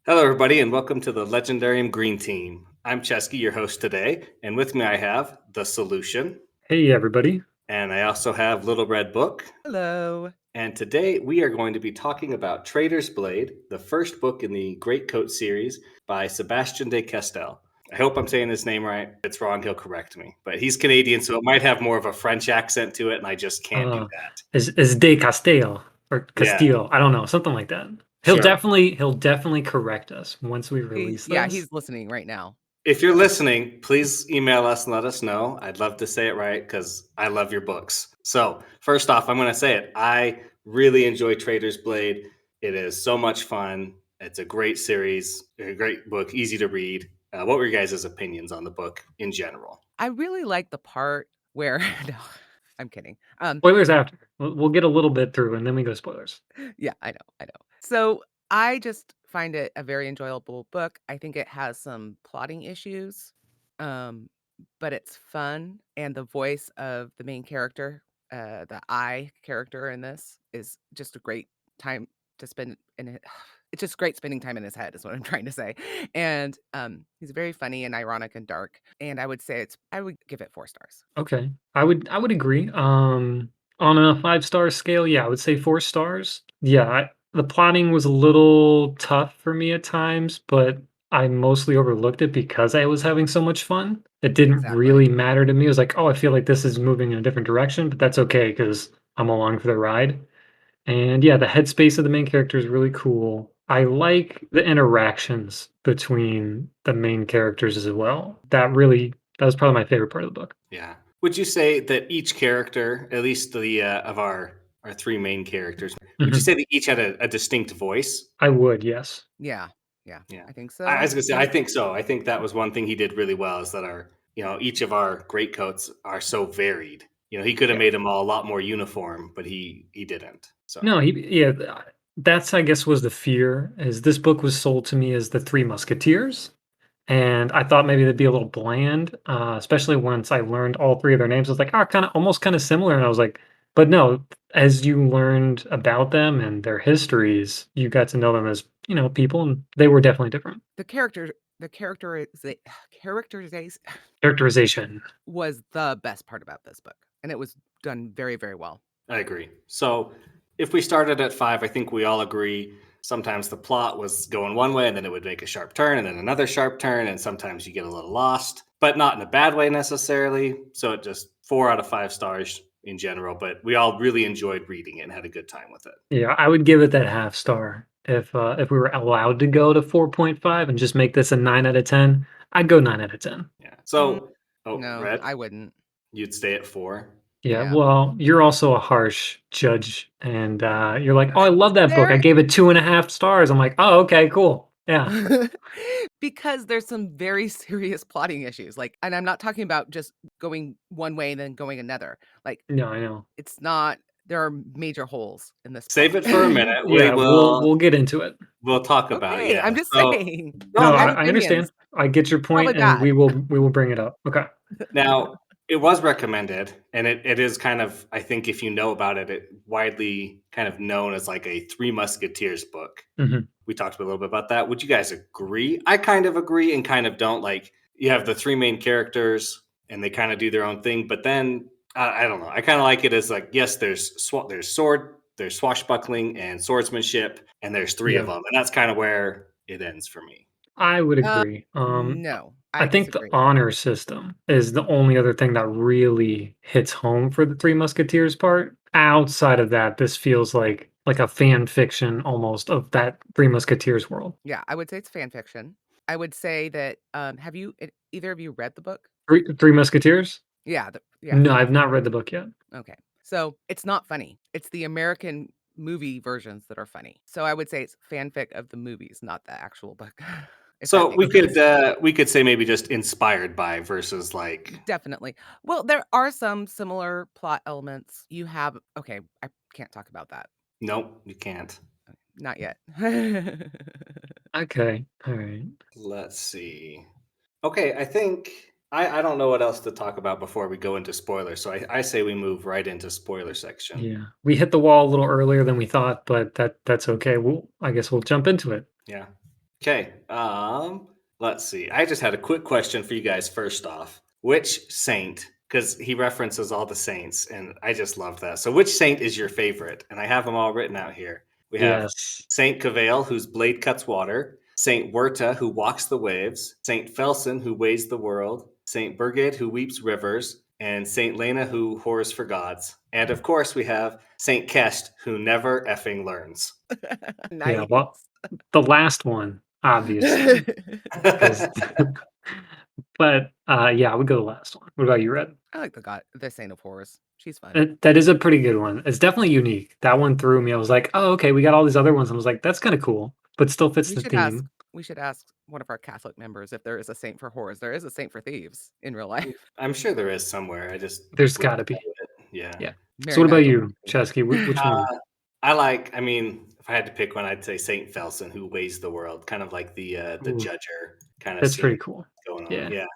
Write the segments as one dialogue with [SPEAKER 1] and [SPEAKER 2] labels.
[SPEAKER 1] Hello, everybody, and welcome to the Legendarium Green Team. I'm Cesky, your host today, and with me I have the Soulution,
[SPEAKER 2] Hey, everybody.
[SPEAKER 1] and I also have Little Red Book.
[SPEAKER 3] Hello.
[SPEAKER 1] And today we are going to be talking about Traitor's Blade, the first book in the Greatcoats Series by Sebastian de Castel. I hope I'm saying his name right. If it's wrong, he'll correct me. But he's Canadian, so it might have more of a French accent to it, and I just can't do that.
[SPEAKER 2] Is De Castillo or
[SPEAKER 1] Yeah,
[SPEAKER 2] Castillo? I don't know, something like that. He'll
[SPEAKER 1] sure.
[SPEAKER 2] definitely correct us once we release this.
[SPEAKER 3] He's listening right now.
[SPEAKER 1] If you're listening, please email us and let us know. I'd love to say it right because I love your books. So, first off, I'm going to say it. I really enjoy Traitor's Blade. It is so much fun. It's a great series, a great book, easy to read. What were your guys' opinions on the book in general?
[SPEAKER 3] I really like the part where no, I'm kidding.
[SPEAKER 2] Spoilers after. We'll get a little bit through, and then we go spoilers.
[SPEAKER 3] Yeah, I know. So I just find it a very enjoyable book. I think it has some plotting issues, but it's fun, and the voice of the main character, the I character in this, is just a great time to spend in it. It's just great spending time in his head, is what I'm trying to say. And he's very funny and ironic and dark. And I would give it 4 stars.
[SPEAKER 2] Okay, I would agree. On a 5-star scale, yeah, I would say 4 stars. Yeah, the plotting was a little tough for me at times, but I mostly overlooked it because I was having so much fun. It didn't
[SPEAKER 3] Exactly.
[SPEAKER 2] really matter to me. It was like, oh, I feel like this is moving in a different direction, but that's okay because I'm along for the ride. And yeah, the headspace of the main character is really cool. I like the interactions between the main characters as well. That was probably my favorite part of the book.
[SPEAKER 1] Yeah. Would you say that each character, at least the of our three main characters, would you
[SPEAKER 2] Mhm.
[SPEAKER 1] say they each had a distinct voice?
[SPEAKER 2] I would, yes.
[SPEAKER 3] Yeah.
[SPEAKER 1] Yeah.
[SPEAKER 3] I think
[SPEAKER 1] I
[SPEAKER 3] so.
[SPEAKER 1] was gonna say, I think so. I think that was one thing he did really well is that each of our greatcoats are so varied. He could have
[SPEAKER 2] Yeah.
[SPEAKER 1] made them all a lot more uniform, but he didn't. So
[SPEAKER 2] No, that's I guess was the fear is this book was sold to me as the Three Musketeers, and I thought maybe they'd be a little bland, especially once I learned all three of their names. I was like, kind of almost kind of similar, and I was like, but no, as you learned about them and their histories, you got to know them as people, and they were definitely different.
[SPEAKER 3] The character the characterization
[SPEAKER 2] Characterization.
[SPEAKER 3] was the best part about this book, and it was done very, very well.
[SPEAKER 1] I agree. So if we started at 5, I think we all agree sometimes the plot was going one way and then it would make a sharp turn and then another sharp turn, and sometimes you get a little lost, but not in a bad way necessarily. So it just 4 out of 5 stars in general, but we all really enjoyed reading it and had a good time with it.
[SPEAKER 2] Yeah, I would give it that half star if we were allowed to go to 4.5 and just make this a 9 out of 10. I'd go 9 out of 10.
[SPEAKER 1] Yeah.
[SPEAKER 3] Mm,
[SPEAKER 1] So,
[SPEAKER 3] no,
[SPEAKER 1] Red,
[SPEAKER 3] I wouldn't.
[SPEAKER 1] you'd stay at 4.
[SPEAKER 2] Yeah,
[SPEAKER 3] Yeah.
[SPEAKER 2] well, you're also a harsh judge, and you're like, "Oh, I love that book. I
[SPEAKER 3] There
[SPEAKER 2] gave it 2.5 stars." I'm like, "Oh, okay, cool. Yeah."
[SPEAKER 3] because there's some very serious plotting issues, and I'm not talking about just going one way and then going another.
[SPEAKER 2] No, I know.
[SPEAKER 3] It's not there are major holes in this
[SPEAKER 1] Save
[SPEAKER 3] plot.
[SPEAKER 1] it for a minute. We
[SPEAKER 2] Yeah, we'll
[SPEAKER 1] will
[SPEAKER 2] we'll get into it.
[SPEAKER 1] we'll talk about it.
[SPEAKER 3] Okay,
[SPEAKER 1] Yeah.
[SPEAKER 3] I'm just
[SPEAKER 1] So
[SPEAKER 3] saying.
[SPEAKER 1] no,
[SPEAKER 2] No,
[SPEAKER 3] I have
[SPEAKER 1] no.
[SPEAKER 2] I understand.
[SPEAKER 3] opinions,
[SPEAKER 2] I get your
[SPEAKER 3] probably
[SPEAKER 2] point, and
[SPEAKER 3] bad.
[SPEAKER 2] we will bring it up. Okay.
[SPEAKER 1] Now, it was recommended, and it is kind of, I think if you know about it, it widely kind of known as like a Three Musketeers book.
[SPEAKER 2] Mhm.
[SPEAKER 1] We talked a little bit about that. Would you guys agree? I kind of agree and kind of don't. Like, you have the three main characters, and they kind of do their own thing, but then I don't know. I kind of like it as like, yes, there's swashbuckling and swordsmanship, and there's three of
[SPEAKER 2] Yeah,
[SPEAKER 1] them, and that's kind of where it ends for me.
[SPEAKER 2] I would
[SPEAKER 3] Uh,
[SPEAKER 2] agree.
[SPEAKER 3] no,
[SPEAKER 2] I
[SPEAKER 3] I
[SPEAKER 2] think the
[SPEAKER 3] disagree.
[SPEAKER 2] honor system is the only other thing that really hits home for the Three Musketeers part. Outside of that, this feels like a fan fiction almost of that Three Musketeers world.
[SPEAKER 3] Yeah, I would say it's fan fiction. I would say that, have either of you read the book?
[SPEAKER 2] Three Musketeers?
[SPEAKER 3] Yeah.
[SPEAKER 2] No, I've not read the book yet.
[SPEAKER 3] Okay. So, it's not funny. It's the American movie versions that are funny. So, I would say it's fanfic of the movies, not the actual book, if that
[SPEAKER 1] So
[SPEAKER 3] makes sense.
[SPEAKER 1] we could say maybe just inspired by versus like
[SPEAKER 3] Definitely. Well, there are some similar plot elements. Okay, I can't talk about that.
[SPEAKER 1] nope, you can't.
[SPEAKER 3] Not yet.
[SPEAKER 2] Okay, all right.
[SPEAKER 1] Let's see. Okay, I think I don't know what else to talk about before we go into spoilers. So I say we move right into spoiler section.
[SPEAKER 2] Yeah, we hit the wall a little earlier than we thought, but that's okay. I guess we'll jump into it.
[SPEAKER 1] Yeah. Okay. Let's see. I just had a quick question for you guys first off. Which saint, because he references all the saints, and I just love that. So which saint is your favorite? And I have them all written out here. We have
[SPEAKER 2] Yes.
[SPEAKER 1] Saint Cavail, whose blade cuts water, Saint Werta, who walks the waves, Saint Felson, who weighs the world, Saint Birgit, who weeps rivers, and Saint Lena, who whores for gods. And of course, we have Saint Kest, who never effing learns.
[SPEAKER 2] Yeah,
[SPEAKER 3] Nice.
[SPEAKER 2] well, the last one, obviously, because. But yeah, I would go the last one. What about you, Red?
[SPEAKER 3] I like the Saint of Horrors. She's fun.
[SPEAKER 2] That is a pretty good one. It's definitely unique. That one threw me. I was like, oh, okay, we got all these other ones. I was like, that's kind of cool, but still fits
[SPEAKER 3] We
[SPEAKER 2] the
[SPEAKER 3] should ask
[SPEAKER 2] theme.
[SPEAKER 3] we should ask one of our Catholic members if there is a saint for horrors. There is a saint for thieves in real life.
[SPEAKER 1] I'm sure there is somewhere. I just
[SPEAKER 2] There's
[SPEAKER 1] wouldn't
[SPEAKER 2] got to be.
[SPEAKER 1] know it. Yeah.
[SPEAKER 2] Yeah. So
[SPEAKER 3] Mary
[SPEAKER 2] what about
[SPEAKER 3] Magdalene.
[SPEAKER 2] you, Chesky? Which one?
[SPEAKER 1] I mean, if I had to pick one, I'd say Saint Felson, who weighs the world, kind of like the
[SPEAKER 2] Ooh,
[SPEAKER 1] judger kind of
[SPEAKER 2] that's
[SPEAKER 1] scene
[SPEAKER 2] pretty cool.
[SPEAKER 1] going on.
[SPEAKER 2] Yeah.
[SPEAKER 1] Yeah.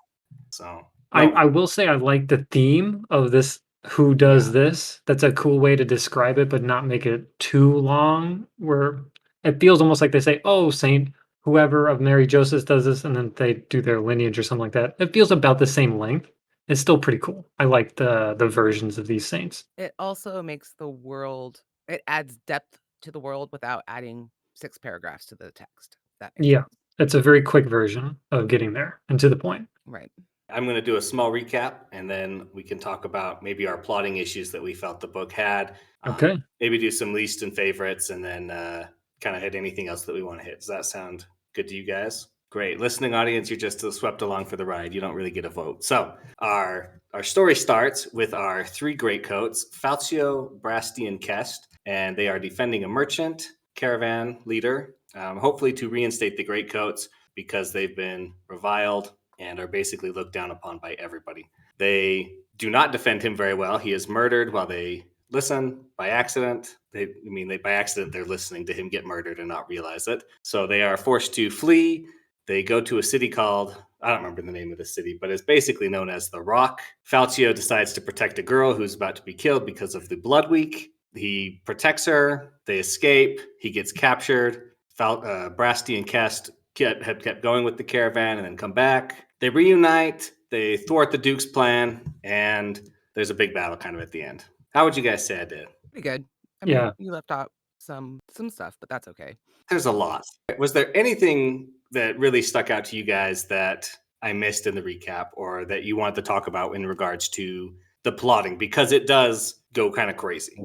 [SPEAKER 1] So
[SPEAKER 2] I will say I like the theme of this. Who does this? That's a cool way to describe it, but not make it too long. Where it feels almost like they say, "Oh, Saint whoever of Mary Joseph does this," and then they do their lineage or something like that. It feels about the same length. It's still pretty cool. I like the versions of these saints.
[SPEAKER 3] It also makes it adds depth to the world without adding 6 paragraphs to the text. That makes
[SPEAKER 2] Yeah,
[SPEAKER 3] sense.
[SPEAKER 2] it's a very quick version of getting there and to the point.
[SPEAKER 3] Right.
[SPEAKER 1] I'm going to do a small recap, and then we can talk about maybe our plotting issues that we felt the book had.
[SPEAKER 2] Okay.
[SPEAKER 1] Maybe do some least and favorites, and then kind of hit anything else that we want to hit. Does that sound good to you guys? Great. Listening audience, you're just swept along for the ride. You don't really get a vote. So our story starts with our 3 greatcoats, Falcio, Brasti, and Kest, and they are defending a merchant caravan leader, hopefully to reinstate the greatcoats because they've been reviled and are basically looked down upon by everybody. They do not defend him very well. He is murdered while they listen by accident. By accident, they're listening to him get murdered and not realize it. So they are forced to flee. They go to a city called, I don't remember the name of the city, but it's basically known as the Rock. Falcio decides to protect a girl who's about to be killed because of the Blood Week. He protects her. They escape. He gets captured. Brasti and Kest had kept going with the caravan and then come back. They reunite. They thwart the Duke's plan, and there's a big battle kind of at the end. How would you guys say I did?
[SPEAKER 3] Pretty good. I
[SPEAKER 2] Yeah.
[SPEAKER 3] mean, you left out some stuff, but that's okay.
[SPEAKER 1] There's a lot. Was there anything that really stuck out to you guys that I missed in the recap or that you wanted to talk about in regards to the plotting? Because it does go kind of crazy.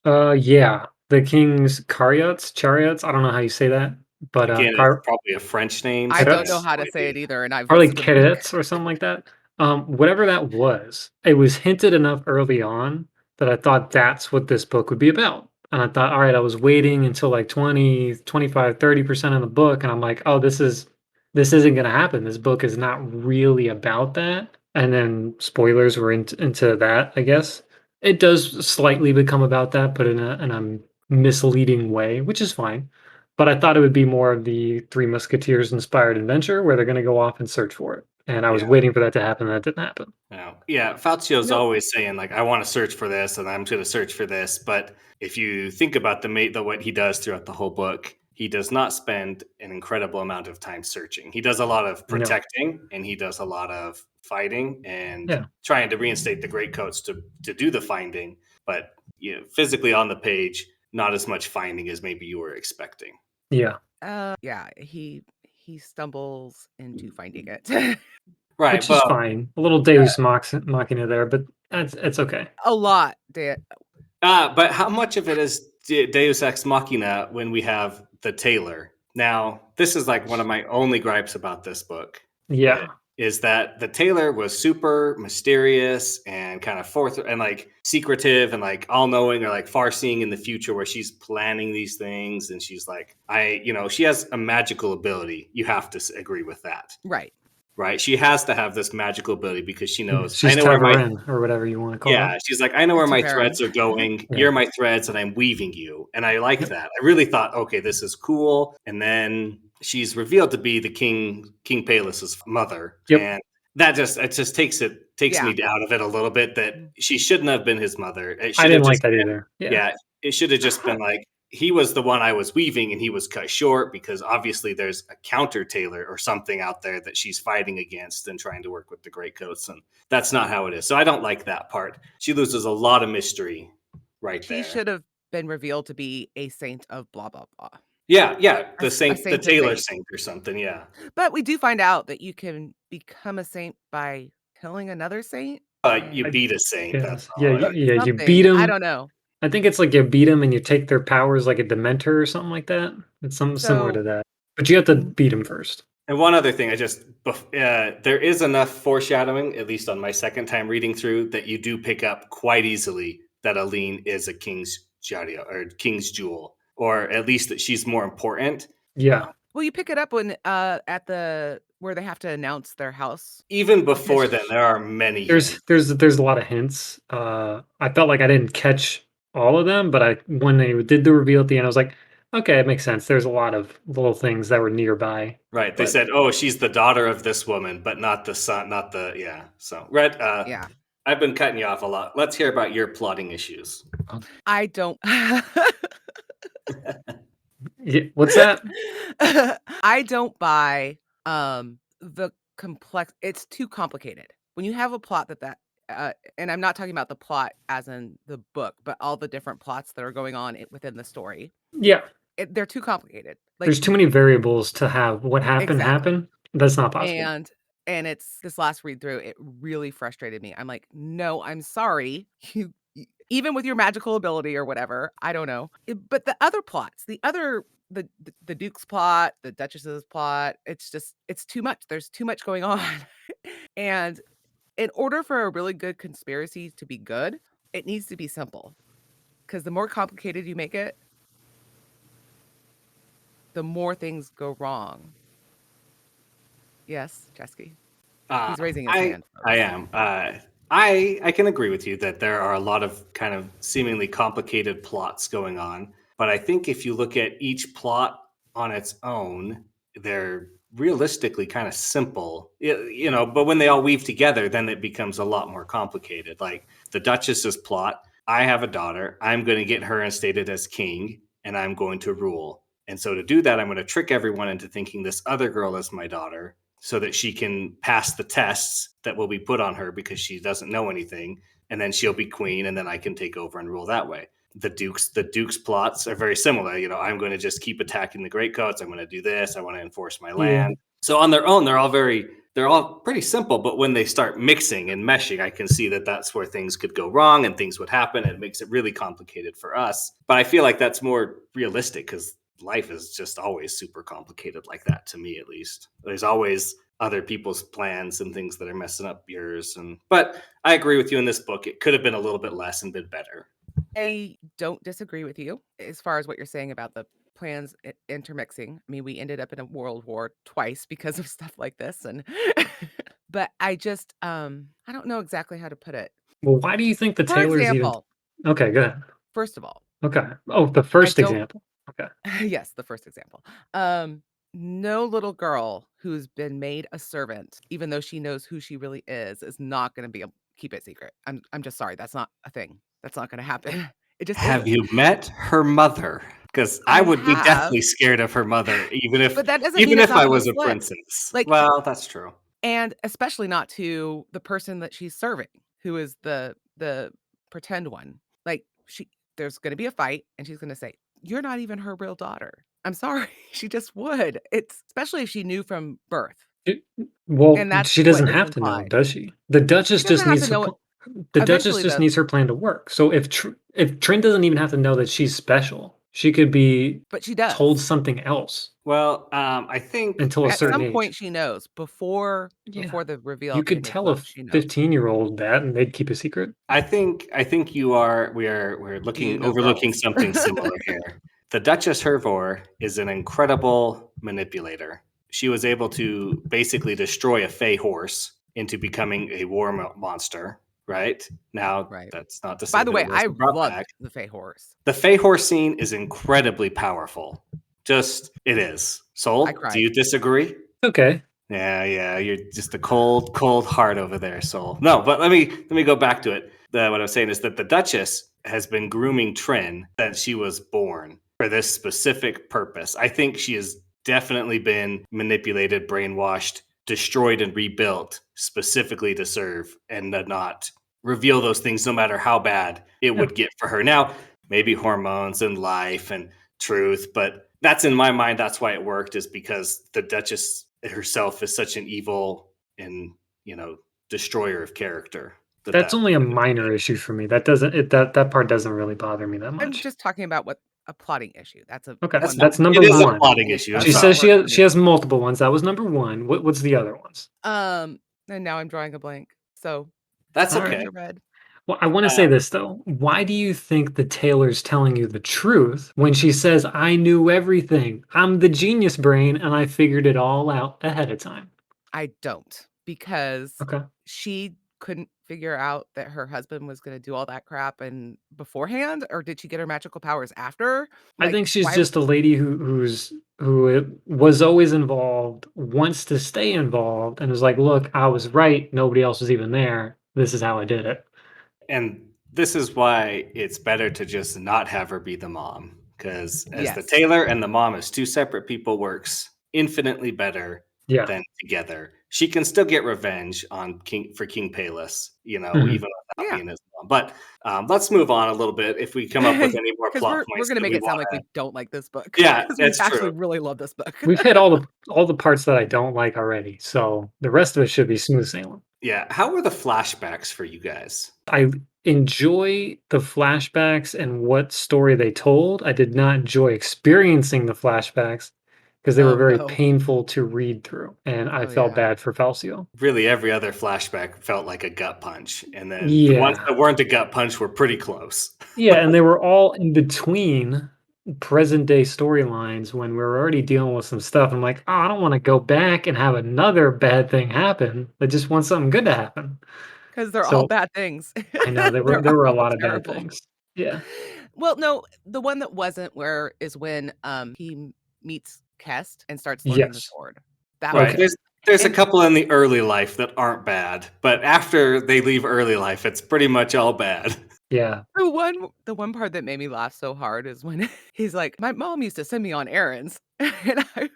[SPEAKER 2] Yeah. The king's chariots. I don't know how you say that, but
[SPEAKER 1] Again, it's probably a French name.
[SPEAKER 3] I
[SPEAKER 1] so
[SPEAKER 3] don't know
[SPEAKER 1] that's
[SPEAKER 3] how to
[SPEAKER 1] might
[SPEAKER 3] say
[SPEAKER 1] be-
[SPEAKER 3] it either, and I've
[SPEAKER 2] or like
[SPEAKER 3] listened to the book.
[SPEAKER 2] cadets or something like that. Whatever that was, it was hinted enough early on that I thought that's what this book would be about. And I thought, all right, I was waiting until like 20, 25, 30% of the book. And I'm like, oh, this isn't going to happen. This book is not really about that. And then spoilers were into that, I guess. It does slightly become about that, but in a misleading way, which is fine. But I thought it would be more of the Three Musketeers inspired adventure where they're going to go off and search for it. And I was
[SPEAKER 1] Yeah.
[SPEAKER 2] waiting for that to happen, and that didn't happen.
[SPEAKER 1] Yeah, Falcio's
[SPEAKER 3] Nope.
[SPEAKER 1] always saying like, "I want to search for this, and I'm going to search for this." But if you think about what he does throughout the whole book, he does not spend an incredible amount of time searching. He does a lot of protecting, and he does a lot of fighting and trying to reinstate the Greatcoats to do the finding. But physically on the page, not as much finding as maybe you were expecting.
[SPEAKER 2] Yeah.
[SPEAKER 3] Yeah, he stumbles into finding it.
[SPEAKER 1] Right,
[SPEAKER 2] Which is fine. A little Deus Machina there, but it's okay.
[SPEAKER 3] A lot,
[SPEAKER 1] but how much of it is Deus Ex Machina when we have the tailor? Now, this is like one of my only gripes about this book.
[SPEAKER 2] Yeah.
[SPEAKER 1] Is that the tailor was super mysterious and kind of like secretive and like all knowing or like far seeing in the future where she's planning these things and she's like, she has a magical ability. You have to agree with that. Right. She has to have this magical ability because she knows
[SPEAKER 2] she's Tabarin or whatever you want to call it.
[SPEAKER 1] Yeah, she's like, I know where my threads are going.
[SPEAKER 2] Yeah.
[SPEAKER 1] You're my threads and I'm weaving you. And I like that. I really thought, okay, this is cool. And then she's revealed to be the King Palus's mother. And that just takes me out of it a little bit that she shouldn't have been his mother.
[SPEAKER 2] I didn't like that either.
[SPEAKER 1] Yeah. It should have just been like, he was the one I was weaving, and he was cut short because obviously there's a counter tailor or something out there that she's fighting against and trying to work with the Greatcoats, and that's not how it is. So I don't like that part. She loses a lot of mystery right
[SPEAKER 3] She
[SPEAKER 1] there.
[SPEAKER 3] should have been revealed to be a saint of blah blah blah.
[SPEAKER 1] Yeah, the
[SPEAKER 3] A
[SPEAKER 1] saint, the
[SPEAKER 3] saint of
[SPEAKER 1] tailor
[SPEAKER 3] fate.
[SPEAKER 1] saint or something. Yeah,
[SPEAKER 3] But we do find out that you can become a saint by killing another saint.
[SPEAKER 1] you
[SPEAKER 2] I
[SPEAKER 1] beat a saint. That's
[SPEAKER 2] guess. Yeah,
[SPEAKER 1] all.
[SPEAKER 2] you
[SPEAKER 3] Something.
[SPEAKER 2] beat
[SPEAKER 3] I
[SPEAKER 2] them.
[SPEAKER 3] don't know.
[SPEAKER 2] I think it's like you beat them and you take their powers like a Dementor or something like that. It's something similar to
[SPEAKER 3] So
[SPEAKER 2] that. But you have to beat them first.
[SPEAKER 1] And one other thing, there is enough foreshadowing, at least on my second time reading through, that you do pick up quite easily that Aline is a king's Jario or king's jewel, or at least that she's more important.
[SPEAKER 2] Yeah.
[SPEAKER 3] well, you pick it up when at the where they have to announce their house.
[SPEAKER 1] Even before
[SPEAKER 3] Because
[SPEAKER 1] then, there are many.
[SPEAKER 2] There's a lot of hints. I felt like I didn't catch all of them, but when they did the reveal at the end, I was like, okay, it makes sense. There's a lot of little things that were nearby.
[SPEAKER 1] Right. They
[SPEAKER 2] But
[SPEAKER 1] said, oh, she's the daughter of this woman, but not the son, not the, yeah. So, Red,
[SPEAKER 3] yeah,
[SPEAKER 1] I've been cutting you off a lot. Let's hear about your plotting issues.
[SPEAKER 3] I don't.
[SPEAKER 2] yeah, what's that?
[SPEAKER 3] I don't buy the complex. It's too complicated. When you have a plot and I'm not talking about the plot as in the book, but all the different plots that are going on within the story.
[SPEAKER 2] Yeah.
[SPEAKER 3] They're too complicated. Like
[SPEAKER 2] There's too many variables to have what happened
[SPEAKER 3] exactly.
[SPEAKER 2] happen. That's not possible.
[SPEAKER 3] And it's this last read through, it really frustrated me. I'm like, no, I'm sorry. Even with your magical ability or whatever, I don't know. But the other plots, the Duke's plot, the Duchess's plot, it's too much. There's too much going on. And in order for a really good conspiracy to be good, it needs to be simple. Because the more complicated you make it, the more things go wrong. Yes, Cesky. He's raising his hand.
[SPEAKER 1] I am. I can agree with you that there are a lot of kind of seemingly complicated plots going on. But I think if you look at each plot on its own, they're realistically kind of simple, but when they all weave together, then it becomes a lot more complicated. Like the Duchess's plot, I have a daughter, I'm going to get her instated as king, and I'm going to rule. And so to do that, I'm going to trick everyone into thinking this other girl is my daughter so that she can pass the tests that will be put on her because she doesn't know anything. And then she'll be queen, and then I can take over and rule that way. The Duke's plots are very similar. I'm going to just keep attacking the Greatcoats. I'm going to do this. I want to enforce my land. So on their own, they're all pretty simple. But when they start mixing and meshing, I can see that that's where things could go wrong and things would happen. It makes it really complicated for us. But I feel like that's more realistic because life is just always super complicated like that, to me at least. There's always other people's plans and things that are messing up yours. But I agree with you in this book. It could have been a little bit less and been better.
[SPEAKER 3] I don't disagree with you as far as what you're saying about the plans intermixing. I mean, we ended up in a world war twice because of stuff like this, but I just I don't know exactly how to put it.
[SPEAKER 2] Well, why do you think the
[SPEAKER 3] For
[SPEAKER 2] tailors even?
[SPEAKER 3] example,
[SPEAKER 2] Okay, go ahead.
[SPEAKER 3] first of all,
[SPEAKER 2] Okay. Oh, the first example. Okay.
[SPEAKER 3] yes, the first example. No little girl who's been made a servant, even though she knows who she really is not going to be able to keep it secret. I'm just sorry, that's not a thing. That's not going to happen. It just
[SPEAKER 1] Have
[SPEAKER 3] isn't.
[SPEAKER 1] you met her mother? Because I would be deathly scared of her mother,
[SPEAKER 3] But that doesn't mean
[SPEAKER 1] if
[SPEAKER 3] it's not
[SPEAKER 1] I
[SPEAKER 3] gonna
[SPEAKER 1] was a
[SPEAKER 3] slip.
[SPEAKER 1] princess.
[SPEAKER 3] Like,
[SPEAKER 1] well, that's true.
[SPEAKER 3] and especially not to the person that she's serving, who is the pretend one. Like there's going to be a fight, and she's going to say, "You're not even her real daughter." I'm sorry, she just would. It's especially if she knew from birth.
[SPEAKER 2] Well,
[SPEAKER 3] And that's
[SPEAKER 2] she
[SPEAKER 3] what
[SPEAKER 2] doesn't
[SPEAKER 3] is
[SPEAKER 2] have to know,
[SPEAKER 3] implied.
[SPEAKER 2] does she? The Duchess
[SPEAKER 3] She
[SPEAKER 2] just
[SPEAKER 3] doesn't have
[SPEAKER 2] needs
[SPEAKER 3] to know it.
[SPEAKER 2] the Duchess
[SPEAKER 3] Eventually,
[SPEAKER 2] just
[SPEAKER 3] though,
[SPEAKER 2] needs her plan to work. So if Trin doesn't even have to know that she's special, she could be
[SPEAKER 3] but she does.
[SPEAKER 2] told something else
[SPEAKER 1] Well, I think
[SPEAKER 2] until a
[SPEAKER 3] At
[SPEAKER 2] certain
[SPEAKER 3] some
[SPEAKER 2] age.
[SPEAKER 3] point she knows before
[SPEAKER 2] Yeah.
[SPEAKER 3] the reveal
[SPEAKER 2] You
[SPEAKER 3] at the
[SPEAKER 2] could
[SPEAKER 3] end of the
[SPEAKER 2] tell a
[SPEAKER 3] book, she knows.
[SPEAKER 2] 15-year-old that, and they'd keep a secret.
[SPEAKER 1] I think we're overlooking
[SPEAKER 3] girls?
[SPEAKER 1] something similar here. The Duchess Hervor is an incredible manipulator. She was able to basically destroy a Fey horse into becoming a war monster. Right now,
[SPEAKER 3] Right.
[SPEAKER 1] that's not to say.
[SPEAKER 3] By the way, I
[SPEAKER 1] brought
[SPEAKER 3] loved
[SPEAKER 1] back.
[SPEAKER 3] the Fey horse.
[SPEAKER 1] The Fey horse scene is incredibly powerful. It is. Soul,
[SPEAKER 3] I cried.
[SPEAKER 1] do you disagree?
[SPEAKER 2] Okay.
[SPEAKER 1] Yeah, you're just a cold heart over there, Soul. No, but let me go back to it. What I'm saying is that the Duchess has been grooming Trin since she was born. for this specific purpose. I think she has definitely been manipulated, brainwashed, destroyed, and rebuilt specifically to serve and to not reveal those things no matter how bad it would get for her. Now, maybe hormones and life and truth, but that's in my mind, that's why it worked, is because the Duchess herself is such an evil and, destroyer of character.
[SPEAKER 2] That's only a minor issue for me. That doesn't that part doesn't really bother me that
[SPEAKER 3] I'm
[SPEAKER 2] much.
[SPEAKER 3] just talking about what a plotting issue. That's a
[SPEAKER 2] Okay,
[SPEAKER 3] one
[SPEAKER 2] that's
[SPEAKER 3] that
[SPEAKER 2] number
[SPEAKER 1] It is a
[SPEAKER 2] one.
[SPEAKER 1] plotting issue.
[SPEAKER 2] She
[SPEAKER 3] does not
[SPEAKER 2] says
[SPEAKER 3] work for
[SPEAKER 2] she
[SPEAKER 3] me.
[SPEAKER 2] has multiple ones. That was number one. What's the other ones?
[SPEAKER 3] And now I'm drawing a blank. So
[SPEAKER 1] That's
[SPEAKER 2] All
[SPEAKER 1] okay.
[SPEAKER 2] right.
[SPEAKER 3] you're red.
[SPEAKER 2] Well, I want to say this though. Why do you think the tailor's telling you the truth when she says, "I knew everything. I'm the genius brain and I figured it all out ahead of time"?
[SPEAKER 3] I don't, because
[SPEAKER 2] Okay.
[SPEAKER 3] she couldn't figure out that her husband was gonna do all that crap and beforehand, or did she get her magical powers after?
[SPEAKER 2] I
[SPEAKER 3] Like,
[SPEAKER 2] think she's
[SPEAKER 3] why
[SPEAKER 2] just a lady who was always involved, wants to stay involved, and is like, "Look, I was right. Nobody else was even there. This is how I did it."
[SPEAKER 1] And this is why it's better to just not have her be the mom, because as the
[SPEAKER 3] Yes.
[SPEAKER 1] tailor and the mom as two separate people works infinitely better
[SPEAKER 2] Yeah.
[SPEAKER 1] than together. She can still get revenge on King Palus,
[SPEAKER 2] Mhm.
[SPEAKER 1] even without
[SPEAKER 3] Yeah.
[SPEAKER 1] being his mom. But let's move on a little bit. If we come up with any more
[SPEAKER 3] 'Cause
[SPEAKER 1] plot
[SPEAKER 3] we're
[SPEAKER 1] points
[SPEAKER 3] gonna
[SPEAKER 1] that
[SPEAKER 3] make
[SPEAKER 1] we
[SPEAKER 3] it sound
[SPEAKER 1] want
[SPEAKER 3] like
[SPEAKER 1] to,
[SPEAKER 3] we don't like this book,
[SPEAKER 1] yeah,
[SPEAKER 3] because we
[SPEAKER 1] that's
[SPEAKER 3] actually
[SPEAKER 1] true.
[SPEAKER 3] really love this book.
[SPEAKER 2] We've hit all the parts that I don't like already, so the rest of it should be smooth sailing.
[SPEAKER 1] Yeah, how were the flashbacks for you guys?
[SPEAKER 2] I enjoy the flashbacks and what story they told. I did not enjoy experiencing the flashbacks because they were
[SPEAKER 3] Oh,
[SPEAKER 2] very
[SPEAKER 3] no.
[SPEAKER 2] painful to read through, and I
[SPEAKER 3] Oh,
[SPEAKER 2] felt
[SPEAKER 3] yeah.
[SPEAKER 2] bad for Falcio.
[SPEAKER 1] Really, every other flashback felt like a gut punch, and then the ones
[SPEAKER 2] Yeah.
[SPEAKER 1] that weren't a gut punch were pretty close.
[SPEAKER 2] Yeah, and they were all in between present day storylines when we were already dealing with some stuff. I'm like, "Oh, I don't wanna go back and have another bad thing happen. I just want something good to happen."
[SPEAKER 3] 'Cause they're all
[SPEAKER 2] So,
[SPEAKER 3] bad things.
[SPEAKER 2] I know
[SPEAKER 3] They're
[SPEAKER 2] there were a
[SPEAKER 3] all
[SPEAKER 2] lot of bad
[SPEAKER 3] terrible.
[SPEAKER 2] things. Yeah.
[SPEAKER 3] Well, no, the one that wasn't where is when, he meets Kest and starts learning the
[SPEAKER 2] Yes.
[SPEAKER 3] sword. That
[SPEAKER 1] Right.
[SPEAKER 2] Okay.
[SPEAKER 3] was
[SPEAKER 1] There's a
[SPEAKER 3] and
[SPEAKER 1] couple in the early life that aren't bad, but after they leave early life, it's pretty much all bad.
[SPEAKER 2] Yeah.
[SPEAKER 3] the one part that made me laugh so hard is when he's like, "My mom used to send me on errands," and I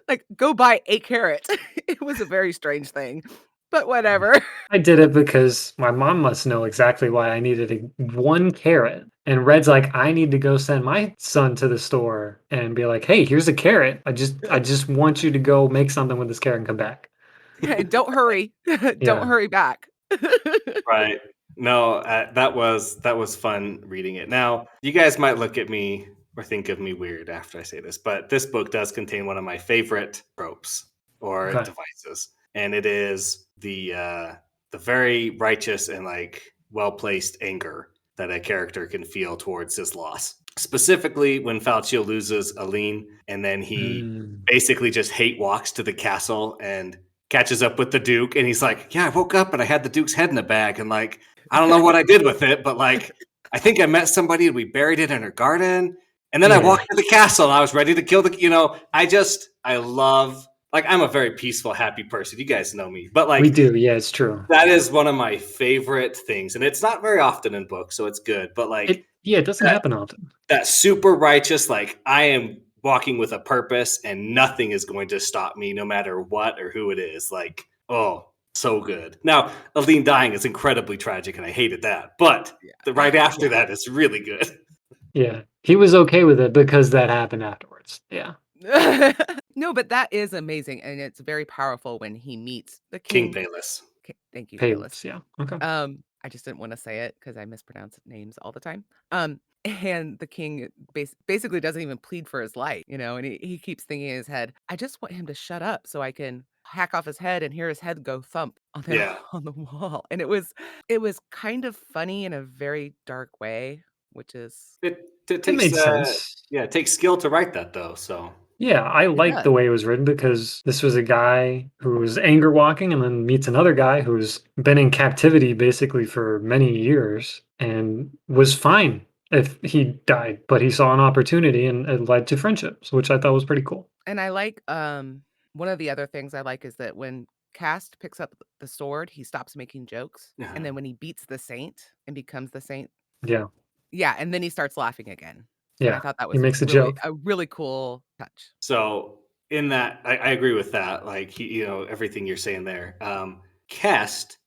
[SPEAKER 3] like, "Go buy a carrot." It was a very strange thing, but whatever.
[SPEAKER 2] I did it because my mom must know exactly why I needed one carrot. And Red's like, I need to go send my son to the store and be like, hey, here's a carrot. I just want you to go make something with this carrot and come back.
[SPEAKER 3] And don't hurry. Don't
[SPEAKER 2] Yeah.
[SPEAKER 3] hurry back.
[SPEAKER 1] Right. No, that was fun reading it. Now, you guys might look at me or think of me weird after I say this, but this book does contain one of my favorite tropes or
[SPEAKER 2] Okay.
[SPEAKER 1] devices, and it is the very righteous and like well-placed anger that a character can feel towards his loss. Specifically, when Falcio loses Aline, and then he
[SPEAKER 2] Mm.
[SPEAKER 1] basically just hate walks to the castle and catches up with the Duke, and he's like, "Yeah, I woke up and I had the Duke's head in a bag, and like, I don't know what I did with it, but like, I think I met somebody and we buried it in her garden, and then I
[SPEAKER 2] Yeah.
[SPEAKER 1] walked to the castle and I was ready to kill I love, like, I'm a very peaceful, happy person. You guys know me, but
[SPEAKER 2] We
[SPEAKER 1] like,
[SPEAKER 2] do. Yeah, it's true.
[SPEAKER 1] that is one of my favorite things, and it's not very often in books, so it's good. But like
[SPEAKER 2] It doesn't
[SPEAKER 1] that,
[SPEAKER 2] happen often.
[SPEAKER 1] that super righteous, like, I am walking with a purpose and nothing is going to stop me no matter what or who it is. Like, oh, so good. Now, Aline dying is incredibly tragic and I hated that. But the
[SPEAKER 3] Yeah.
[SPEAKER 1] right after
[SPEAKER 3] Yeah.
[SPEAKER 1] that is really good.
[SPEAKER 2] Yeah. He was okay with it because that happened afterwards. Yeah.
[SPEAKER 3] No, but that is amazing, and it's very powerful when he meets the
[SPEAKER 1] King
[SPEAKER 3] king.
[SPEAKER 1] Payless.
[SPEAKER 3] Thank you, Payless.
[SPEAKER 2] Payless. Yeah. Okay.
[SPEAKER 3] I just didn't wanna say it because I mispronounce names all the time. And the king basically doesn't even plead for his life, and he keeps thinking in his head, "I just want him to shut up so I can hack off his head and hear his head go thump on the
[SPEAKER 1] Yeah.
[SPEAKER 3] on the wall." And it was kind of funny in a very dark way, which is
[SPEAKER 1] It
[SPEAKER 2] It
[SPEAKER 1] takes
[SPEAKER 2] made sense.
[SPEAKER 1] yeah, it takes skill to write that though. So
[SPEAKER 2] Yeah, I
[SPEAKER 3] it
[SPEAKER 2] like
[SPEAKER 3] does.
[SPEAKER 2] the way it was written because this was a guy who was anger walking and then meets another guy who's been in captivity basically for many years and was fine if he died, but he saw an opportunity and it led to friendships, which I thought was pretty cool.
[SPEAKER 3] And I like, one of the other things I like is that when Cast picks up the sword, he stops making jokes, and
[SPEAKER 1] uh,
[SPEAKER 3] then when he beats the saint and becomes the saint,
[SPEAKER 2] Yeah.
[SPEAKER 3] yeah, and then he starts laughing again. And I
[SPEAKER 2] Yeah,
[SPEAKER 3] thought that
[SPEAKER 2] he
[SPEAKER 3] was
[SPEAKER 2] makes a
[SPEAKER 3] really
[SPEAKER 2] joke.
[SPEAKER 3] a really cool touch.
[SPEAKER 1] So in that, I agree with that. Like everything you're saying there. Kest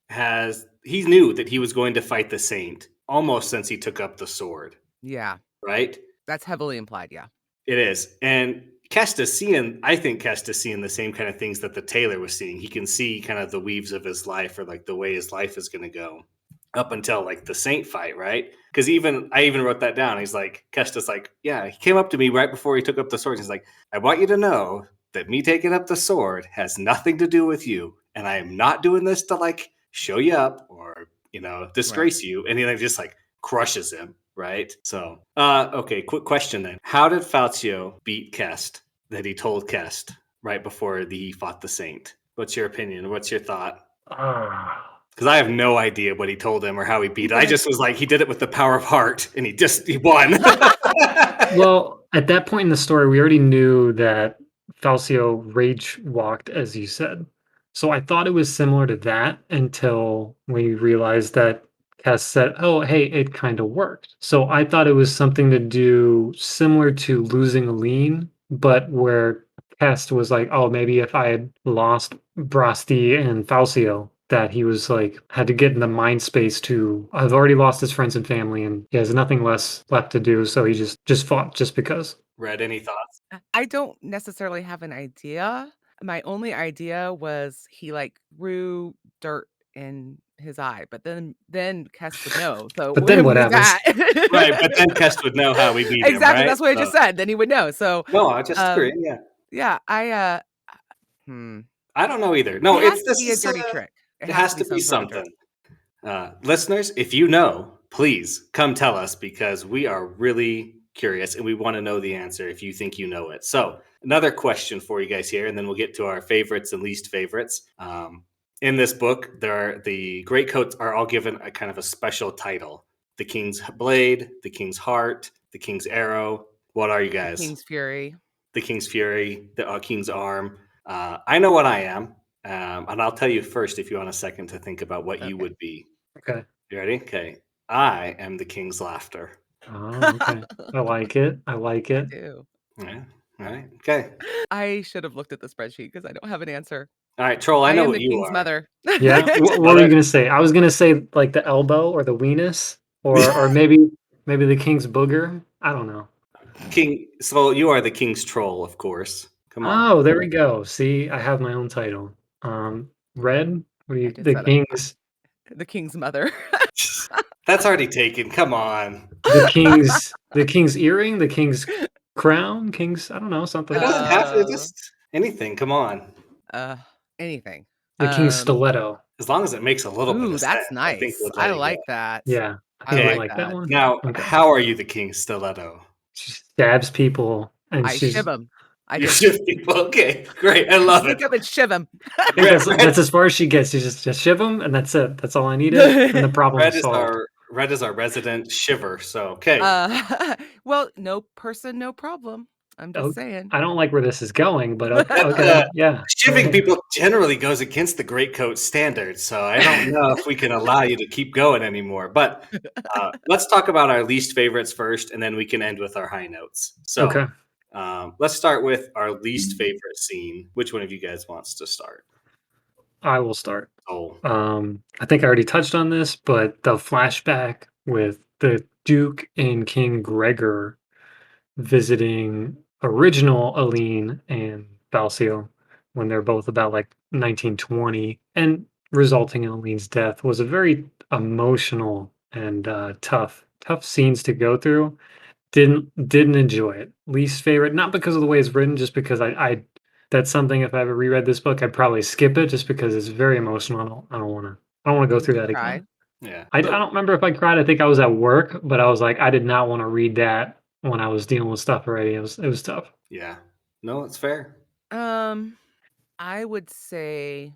[SPEAKER 1] he knew that he was going to fight the Saint almost since he took up the sword,
[SPEAKER 3] Yeah,
[SPEAKER 1] right?
[SPEAKER 3] that's heavily implied, yeah.
[SPEAKER 1] It is. And I think Kest is seeing the same kind of things that the tailor was seeing. He can see kind of the weaves of his life or like the way his life is going to go up until like the Saint fight, right? Because I even wrote that down. He's like, Kest is like, yeah, he came up to me right before he took up the sword. He's like, I want you to know that me taking up the sword has nothing to do with you. And I am not doing this to like show you up or, disgrace you. And he like, just like crushes him. Right. So, okay. Quick question then. How did Faucio beat Kest that he told Kest right before he fought the Saint? What's your opinion? What's your thought?
[SPEAKER 2] Ah.
[SPEAKER 1] Because I have no idea what he told him or how he beat it. I just was like, he did it with the power of heart and he won.
[SPEAKER 2] Well, at that point in the story, we already knew that Falcio rage walked, as you said. So I thought it was similar to that until we realized that Cass said, "Oh, hey, it kind of worked." So I thought it was something to do similar to losing a lean, but where Cass was like, "Oh, maybe if I had lost Brasti and Falcio, that he was like had to get in the mind space to I've already lost his friends and family and he has nothing less left to do, so he just fought just because."
[SPEAKER 1] Red, any thoughts?
[SPEAKER 3] I don't necessarily have an idea. My only idea was he like threw dirt in his eye, but then Kest would know. So
[SPEAKER 2] But then
[SPEAKER 3] who
[SPEAKER 2] what
[SPEAKER 3] was
[SPEAKER 2] happens?
[SPEAKER 3] that?
[SPEAKER 1] Right. But then Kest would know how we beat him,
[SPEAKER 3] Exactly.
[SPEAKER 1] right?
[SPEAKER 3] That's what I
[SPEAKER 1] So,
[SPEAKER 3] just said. Then he would know. So
[SPEAKER 1] no, I just agree.
[SPEAKER 3] um
[SPEAKER 1] Yeah.
[SPEAKER 3] yeah, hmm.
[SPEAKER 1] I don't know either.
[SPEAKER 3] It
[SPEAKER 1] No,
[SPEAKER 3] has to be a dirty trick. It
[SPEAKER 1] it
[SPEAKER 3] has
[SPEAKER 1] has
[SPEAKER 3] to be
[SPEAKER 1] to be
[SPEAKER 3] some sort of trick.
[SPEAKER 1] something. Listeners, if you know, please come tell us because we are really curious and we want to know the answer if you think you know it. So, another question for you guys here, and then we'll get to our favorites and least favorites. In this book, the Greatcoats are all given a kind of a special title: the King's Blade, the King's Heart, the King's Arrow. What are you
[SPEAKER 3] The
[SPEAKER 1] guys?
[SPEAKER 3] King's Fury.
[SPEAKER 1] The King's Fury, the King's Arm. I know what I am, and I'll tell you first if you want a second to think about what you
[SPEAKER 3] Okay.
[SPEAKER 1] would be.
[SPEAKER 2] Okay.
[SPEAKER 1] You ready? Okay. I am the King's Laughter.
[SPEAKER 2] Oh, okay. I like it. I like
[SPEAKER 3] I
[SPEAKER 2] it.
[SPEAKER 3] do.
[SPEAKER 1] Yeah. All right. Okay.
[SPEAKER 3] I should have looked at the spreadsheet because I don't have an answer.
[SPEAKER 1] All right, Troll, I
[SPEAKER 3] I
[SPEAKER 1] know
[SPEAKER 3] am
[SPEAKER 1] what
[SPEAKER 3] the
[SPEAKER 1] you
[SPEAKER 3] King's
[SPEAKER 1] are.
[SPEAKER 3] mother.
[SPEAKER 2] Yeah. What were
[SPEAKER 1] Mother.
[SPEAKER 2] you gonna say? I was gonna say like the elbow or the weenus, or maybe the king's booger. I don't know.
[SPEAKER 1] King. So you are the King's Troll, of course. Come on.
[SPEAKER 2] Oh, there we go. See, I have my own title. Red. What are
[SPEAKER 3] I
[SPEAKER 2] you?
[SPEAKER 3] just
[SPEAKER 2] The
[SPEAKER 3] said
[SPEAKER 2] king's
[SPEAKER 3] the King's mother.
[SPEAKER 1] That's already taken. Come on.
[SPEAKER 2] the king's earring, the king's crown, king's I don't know something
[SPEAKER 1] It
[SPEAKER 2] like
[SPEAKER 1] doesn't
[SPEAKER 2] that.
[SPEAKER 1] have to just anything. Come on.
[SPEAKER 3] Uh, anything.
[SPEAKER 2] The king's stiletto.
[SPEAKER 1] As long as it makes a little bit
[SPEAKER 3] Ooh,
[SPEAKER 1] of sense,
[SPEAKER 3] that's
[SPEAKER 1] I think
[SPEAKER 3] nice.
[SPEAKER 1] we'll
[SPEAKER 3] I
[SPEAKER 1] let it go.
[SPEAKER 3] like that.
[SPEAKER 2] Yeah, I
[SPEAKER 3] I
[SPEAKER 2] think you
[SPEAKER 1] Okay.
[SPEAKER 3] like
[SPEAKER 2] like that
[SPEAKER 3] that.
[SPEAKER 2] one.
[SPEAKER 1] Now,
[SPEAKER 2] Okay.
[SPEAKER 1] how are you the King's Stiletto?
[SPEAKER 2] She stabs people, and
[SPEAKER 3] I shiv
[SPEAKER 2] she's.
[SPEAKER 3] him. I
[SPEAKER 1] You
[SPEAKER 3] just
[SPEAKER 1] shift people. Okay, great. I love it.
[SPEAKER 3] sneak up and shiv him.
[SPEAKER 2] I think that's as far as she gets. You just shiv them, and that's it. That's all I needed, and the problem is solved.
[SPEAKER 1] Red is our resident shiver. So okay.
[SPEAKER 3] Well, no person, no problem. I'm just
[SPEAKER 2] Oh,
[SPEAKER 3] saying.
[SPEAKER 2] I don't like where this is going, but okay, yeah. Go
[SPEAKER 1] Shivving
[SPEAKER 2] ahead.
[SPEAKER 1] people generally goes against the Greatcoat standards, so I don't know if we can allow you to keep going anymore. But let's talk about our least favorites first, and then we can end with our high notes. So
[SPEAKER 2] Okay,
[SPEAKER 1] let's start with our least favorite scene. Which one of you guys wants to start?
[SPEAKER 2] I will start.
[SPEAKER 1] Oh,
[SPEAKER 2] I think I already touched on this, but the flashback with the Duke and King Gregor visiting original Aline and Balsio when they're both about like 1920 and resulting in Aline's death was a very emotional and tough scenes to go through. Didn't enjoy it. Least favorite, not because of the way it's written, just because I that's something if I ever reread this book, I'd probably skip it just because it's very emotional. I don't wanna go
[SPEAKER 3] Did
[SPEAKER 2] through
[SPEAKER 3] you
[SPEAKER 2] that
[SPEAKER 3] cry?
[SPEAKER 2] again.
[SPEAKER 1] yeah.
[SPEAKER 2] I don't remember if I cried. I think I was at work, but I was like, I did not want to read that when I was dealing with stuff already. It was tough.
[SPEAKER 1] Yeah. No, it's fair.
[SPEAKER 3] Um, I would say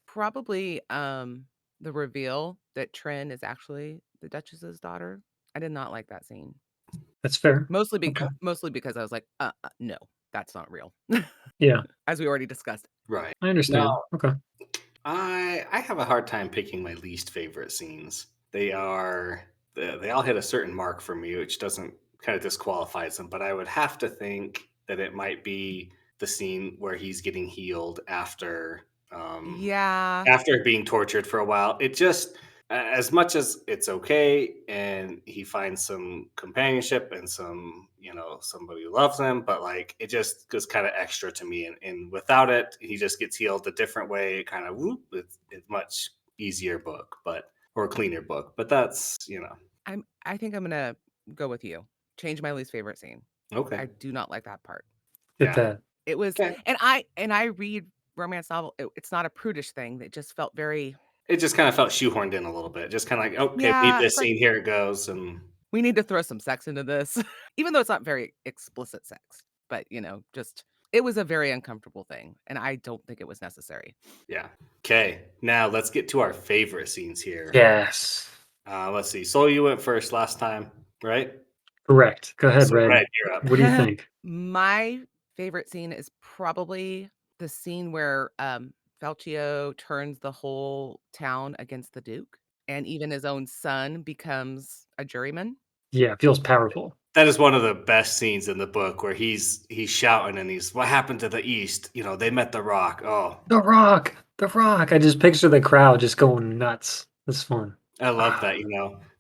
[SPEAKER 3] probably the reveal that Trin is actually the Duchess's daughter. I did not like that scene.
[SPEAKER 2] That's fair.
[SPEAKER 3] Mostly
[SPEAKER 2] Okay.
[SPEAKER 3] mostly because I was like, no, that's not real.
[SPEAKER 2] Yeah,
[SPEAKER 3] As we already discussed.
[SPEAKER 1] Right.
[SPEAKER 2] I understand.
[SPEAKER 1] Now,
[SPEAKER 2] Okay.
[SPEAKER 1] I have a hard time picking my least favorite scenes. They all hit a certain mark for me, which doesn't kind of disqualifies him. But I would have to think that it might be the scene where he's getting healed
[SPEAKER 3] Yeah.
[SPEAKER 1] after being tortured for a while. It just, as much as it's okay and he finds some companionship and some, somebody who loves him, but like it just goes kind of extra to me. And without it, he just gets healed a different way. Kind of, whoop, it's much easier book, or cleaner book. But that's,
[SPEAKER 3] I think I'm gonna go with you. Change my least favorite scene.
[SPEAKER 1] okay.
[SPEAKER 3] I do not like that part.
[SPEAKER 2] Get
[SPEAKER 1] Yeah.
[SPEAKER 2] that.
[SPEAKER 3] It was,
[SPEAKER 1] Okay.
[SPEAKER 3] and I read romance novel. It's not a prudish thing. It just felt very.
[SPEAKER 1] It just kind of felt shoehorned in a little bit. Just kind of like, okay, we need
[SPEAKER 3] Yeah,
[SPEAKER 1] this
[SPEAKER 3] it's like
[SPEAKER 1] scene. Here it goes. And
[SPEAKER 3] we need to throw some sex into this, even though it's not very explicit sex. But just it was a very uncomfortable thing, and I don't think it was necessary.
[SPEAKER 1] yeah. Okay. Now let's get to our favorite scenes here.
[SPEAKER 2] Yes.
[SPEAKER 1] Let's see. Soul, you went first last time, right?
[SPEAKER 2] Correct. Go ahead,
[SPEAKER 1] So
[SPEAKER 2] Red.
[SPEAKER 1] Red, you're up.
[SPEAKER 2] What do you think?
[SPEAKER 3] My favorite scene is probably the scene where Falchio turns the whole town against the Duke, and even his own son becomes a juryman.
[SPEAKER 2] Yeah, it feels powerful.
[SPEAKER 1] That is one of the best scenes in the book where he's shouting and he's, what happened to the East? They met the Rock. Oh,
[SPEAKER 2] The Rock! The Rock! I just picture the crowd just going nuts. It's fun.
[SPEAKER 1] I love that.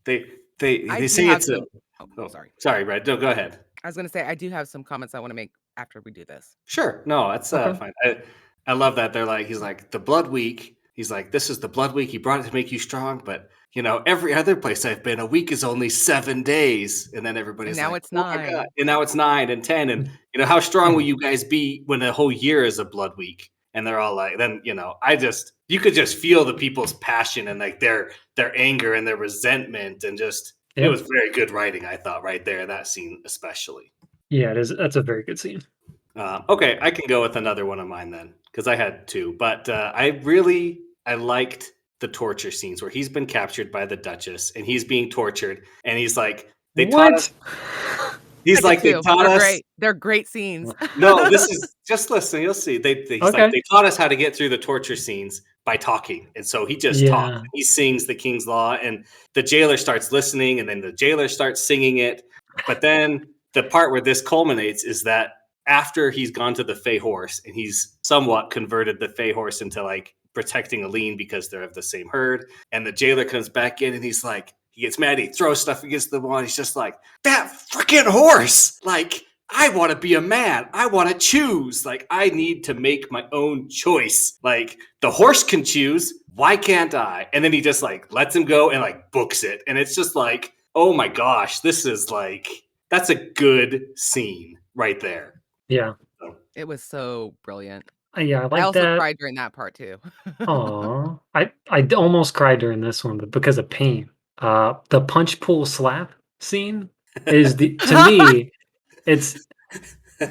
[SPEAKER 1] They
[SPEAKER 3] I
[SPEAKER 1] they
[SPEAKER 3] do
[SPEAKER 1] say
[SPEAKER 3] have
[SPEAKER 1] it's a.
[SPEAKER 3] some. Oh, sorry.
[SPEAKER 1] Sorry, Red. No, go ahead.
[SPEAKER 3] I was going to say I do have some comments I want to make after we do this.
[SPEAKER 1] Sure. No, that's
[SPEAKER 2] Okay.
[SPEAKER 1] fine. I love that. He's like, the blood week. He's like, this is the blood week. He brought it to make you strong. But, every other place I've been, a week is only 7 days. And then everybody's
[SPEAKER 3] And now
[SPEAKER 1] like,
[SPEAKER 3] it's
[SPEAKER 1] oh my
[SPEAKER 3] 9.
[SPEAKER 1] God. And now it's 9 and 10. And, how strong will you guys be when a whole year is a blood week? And they're all like, then, you could just feel the people's passion and like their anger and their resentment. And just, It was very good writing, I thought, right there, that scene especially.
[SPEAKER 2] Yeah, it is. That's a very good scene.
[SPEAKER 1] Okay, I can go with another one of mine then, because I had 2. But I liked the torture scenes where he's been captured by the Duchess and he's being tortured, and he's like, they taught us. He's like, they taught
[SPEAKER 3] They're
[SPEAKER 1] us.
[SPEAKER 3] great. They're great scenes.
[SPEAKER 1] No, this is just listen. You'll see. He's like, they taught us how to get through the torture scenes by talking, and so he just talks. He sings the King's Law, and the jailer starts listening, and then the jailer starts singing it. But then the part where this culminates is that after he's gone to the Fey Horse and he's somewhat converted the Fey Horse into like protecting Aline because they're of the same herd, and the jailer comes back in and he's like, he gets mad, he throws stuff against the wall, and he's just like, that freaking horse! Like, I want to be a man. I want to choose. Like, I need to make my own choice. Like, the horse can choose. Why can't I? And then he just like lets him go and like books it. And it's just like, oh my gosh, this is like, that's a good scene right there.
[SPEAKER 2] Yeah.
[SPEAKER 3] It was so brilliant.
[SPEAKER 2] Yeah, I like
[SPEAKER 3] I also
[SPEAKER 2] that.
[SPEAKER 3] cried during that part too.
[SPEAKER 2] Aw. I almost cried during this one, but because of pain. The punch pull slap scene is to me, it's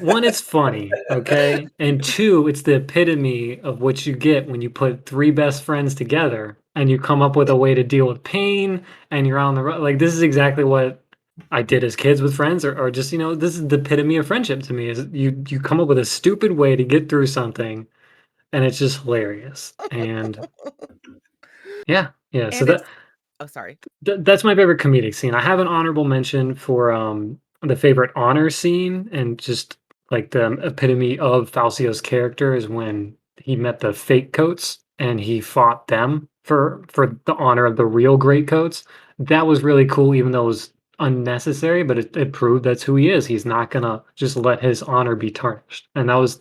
[SPEAKER 2] one, it's funny, okay? And 2, it's the epitome of what you get when you put 3 best friends together and you come up with a way to deal with pain and you're on the road. Like, this is exactly what I did as kids with friends, or just, this is the epitome of friendship to me, is you come up with a stupid way to get through something and it's just hilarious. And yeah. So
[SPEAKER 3] oh, sorry.
[SPEAKER 2] that's my favorite comedic scene. I have an honorable mention for the favorite honor scene, and just like the epitome of Falcio's character is when he met the fake coats and he fought them for the honor of the real Greatcoats. That was really cool, even though it was unnecessary, but it proved that's who he is. He's not gonna just let his honor be tarnished. And that was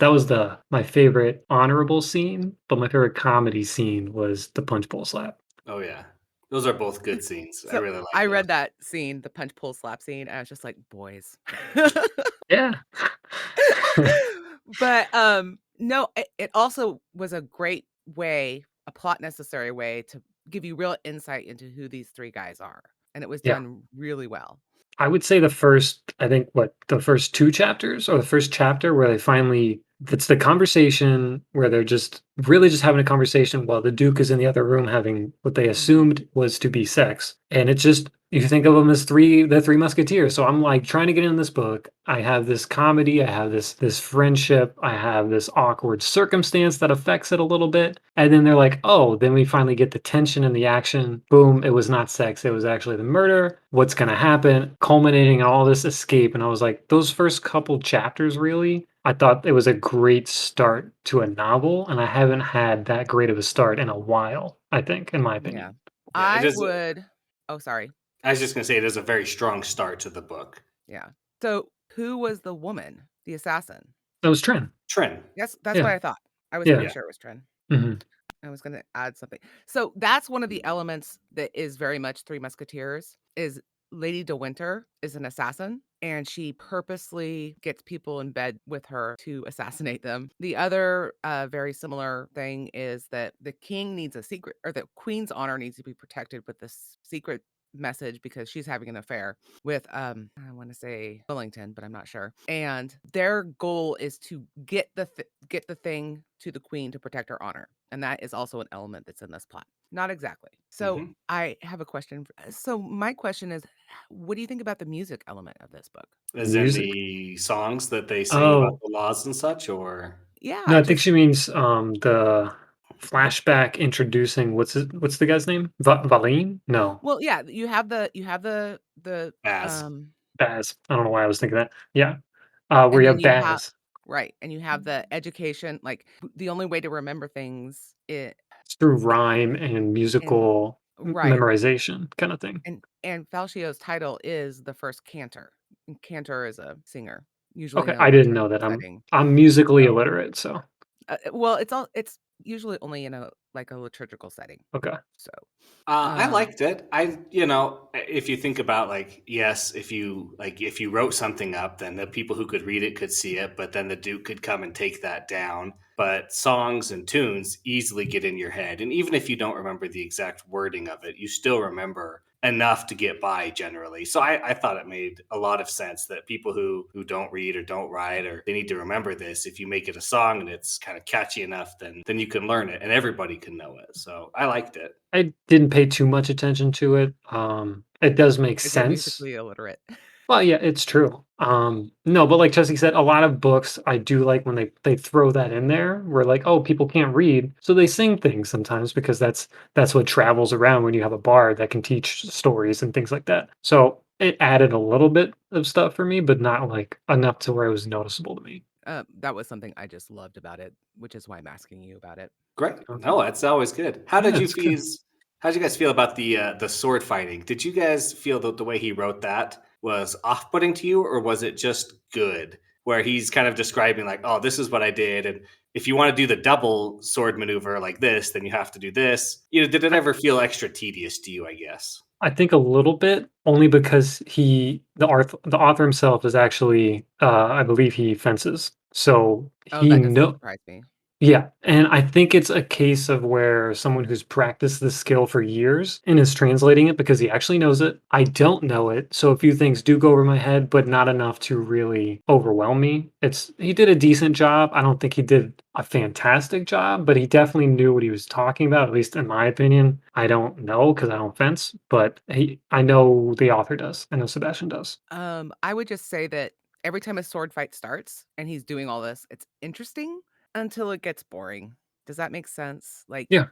[SPEAKER 2] my favorite honorable scene, but my favorite comedy scene was the punch bowl slap.
[SPEAKER 1] Oh yeah. Those are both good scenes.
[SPEAKER 3] So
[SPEAKER 1] I really like
[SPEAKER 3] I
[SPEAKER 1] those.
[SPEAKER 3] read that scene, the punch pull slap scene, and I was just like, boys.
[SPEAKER 2] Yeah.
[SPEAKER 3] But no, it also was a great way, a plot necessary way to give you real insight into who these 3 guys are. And it was done really well.
[SPEAKER 2] I would say the first 2 chapters, or the first chapter where it's the conversation where they're just really just having a conversation while the Duke is in the other room having what they assumed was to be sex. And it's just You think of them as the Three Musketeers. So I'm like trying to get in this book. I have this comedy, I have this friendship, I have this awkward circumstance that affects it a little bit. And then they're like, oh, then we finally get the tension and the action. Boom, it was not sex, it was actually the murder. What's gonna happen? Culminating in all this escape. And I was like, those first couple chapters really, I thought it was a great start to a novel, and I haven't had that great of a start in a while, I think, in my
[SPEAKER 3] Yeah.
[SPEAKER 2] opinion.
[SPEAKER 1] Yeah, it
[SPEAKER 3] I
[SPEAKER 1] is.
[SPEAKER 3] would Oh, sorry.
[SPEAKER 1] I was just gonna say it is a very strong start to the book.
[SPEAKER 3] Yeah. So, who was the woman, the assassin?
[SPEAKER 2] That was Trin.
[SPEAKER 1] Trin.
[SPEAKER 3] Yes, that's what
[SPEAKER 2] Yeah,
[SPEAKER 3] I thought. I was pretty
[SPEAKER 2] yeah.
[SPEAKER 1] Yeah.
[SPEAKER 3] sure it was Trin.
[SPEAKER 2] Mhm.
[SPEAKER 3] I was gonna add something. So that's one of the elements that is very much Three Musketeers is Lady de Winter is an assassin, and she purposely gets people in bed with her to assassinate them. The other very similar thing is that the king needs a secret, or the queen's honor needs to be protected with this secret message because she's having an affair with I want to say Wellington, but I'm not sure. And their goal is to get get the thing to the queen to protect her honor. And that is also an element that's in this plot. Not exactly. So
[SPEAKER 1] Hmm.
[SPEAKER 3] I have a question. So my question is, what do you think about the music element of this book?
[SPEAKER 1] As in
[SPEAKER 2] Music?
[SPEAKER 1] the songs that they sing about
[SPEAKER 2] Oh,
[SPEAKER 1] the laws and such, or
[SPEAKER 2] no,
[SPEAKER 3] Yeah,
[SPEAKER 2] I think
[SPEAKER 3] just
[SPEAKER 2] she means, the flashback introducing what's the guy's name? Valine? No,
[SPEAKER 3] well, yeah, you have the
[SPEAKER 1] Baz.
[SPEAKER 2] Baz. I don't know why I was thinking that. Yeah, where
[SPEAKER 3] and
[SPEAKER 2] you
[SPEAKER 3] then
[SPEAKER 2] have
[SPEAKER 3] you have
[SPEAKER 2] Baz.
[SPEAKER 3] right, and you have the education, like the only way to remember things it
[SPEAKER 2] It's through rhyme and
[SPEAKER 3] and
[SPEAKER 2] musical
[SPEAKER 3] right.
[SPEAKER 2] memorization kinda thing.
[SPEAKER 3] And Falcio's title is the first cantor. And cantor is a singer, usually
[SPEAKER 2] Okay,
[SPEAKER 3] in a
[SPEAKER 2] I didn't know
[SPEAKER 3] liturgical
[SPEAKER 2] that.
[SPEAKER 3] setting.
[SPEAKER 2] I'm musically
[SPEAKER 3] So,
[SPEAKER 2] illiterate, so
[SPEAKER 3] well, it's usually only in a like a liturgical setting.
[SPEAKER 2] okay.
[SPEAKER 3] So,
[SPEAKER 1] I
[SPEAKER 3] um,
[SPEAKER 1] liked it. If you think about like, yes, if you wrote something up, then the people who could read it could see it, but then the Duke could come and take that down. But songs and tunes easily get in your head, and even if you don't remember the exact wording of it, you still remember enough to get by generally. So I thought it made a lot of sense that people who don't read or don't write or they need to remember this. If you make it a song and it's kind of catchy enough, then you can learn it and everybody can know it. So I liked it.
[SPEAKER 2] I didn't pay too much attention to it. It does make
[SPEAKER 3] because you're
[SPEAKER 2] sense.
[SPEAKER 3] musically illiterate.
[SPEAKER 2] Well, yeah, it's true. No, but like Jesse said, a lot of books I do like when they throw that in there. Where like, oh, people can't read, so they sing things sometimes because that's what travels around when you have a bard that can teach stories and things like that. So it added a little bit of stuff for me, but not like enough to where it was noticeable to me.
[SPEAKER 3] That was something I just loved about it, which is why I'm asking you about it.
[SPEAKER 1] Great.
[SPEAKER 2] Okay,
[SPEAKER 1] No, that's always good.
[SPEAKER 2] yeah, it's good.
[SPEAKER 1] How did you guys feel about the sword fighting? Did you guys feel that the way he wrote that was off-putting to you, or was it just good? Where he's kind of describing like, oh, this is what I did, and if you want to do the double sword maneuver like this, then you have to do this. Did it ever feel extra tedious to you? I guess.
[SPEAKER 2] I think a little bit, only because the author himself is actually, I believe he fences, so
[SPEAKER 3] Oh,
[SPEAKER 2] he
[SPEAKER 3] that doesn't
[SPEAKER 2] know
[SPEAKER 3] surprise me.
[SPEAKER 2] yeah, and I think it's a case of where someone who's practiced this skill for years and is translating it because he actually knows it. I don't know it, so a few things do go over my head, but not enough to really overwhelm me. He did a decent job. I don't think he did a fantastic job, but he definitely knew what he was talking about, at least in my opinion. I don't know because I don't fence, but I know the author does. I know Sebastian does.
[SPEAKER 3] I would just say that every time a sword fight starts and he's doing all this, it's interesting until it gets boring. Does that make sense? Like
[SPEAKER 2] Yeah.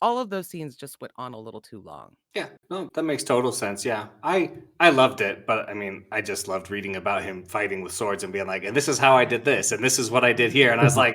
[SPEAKER 3] all of those scenes just went on a little too long.
[SPEAKER 1] Yeah, no, that makes total sense. Yeah, I loved it, but I mean, I just loved reading about him fighting with swords and being like, and this is how I did this, and this is what I did here, and I was like,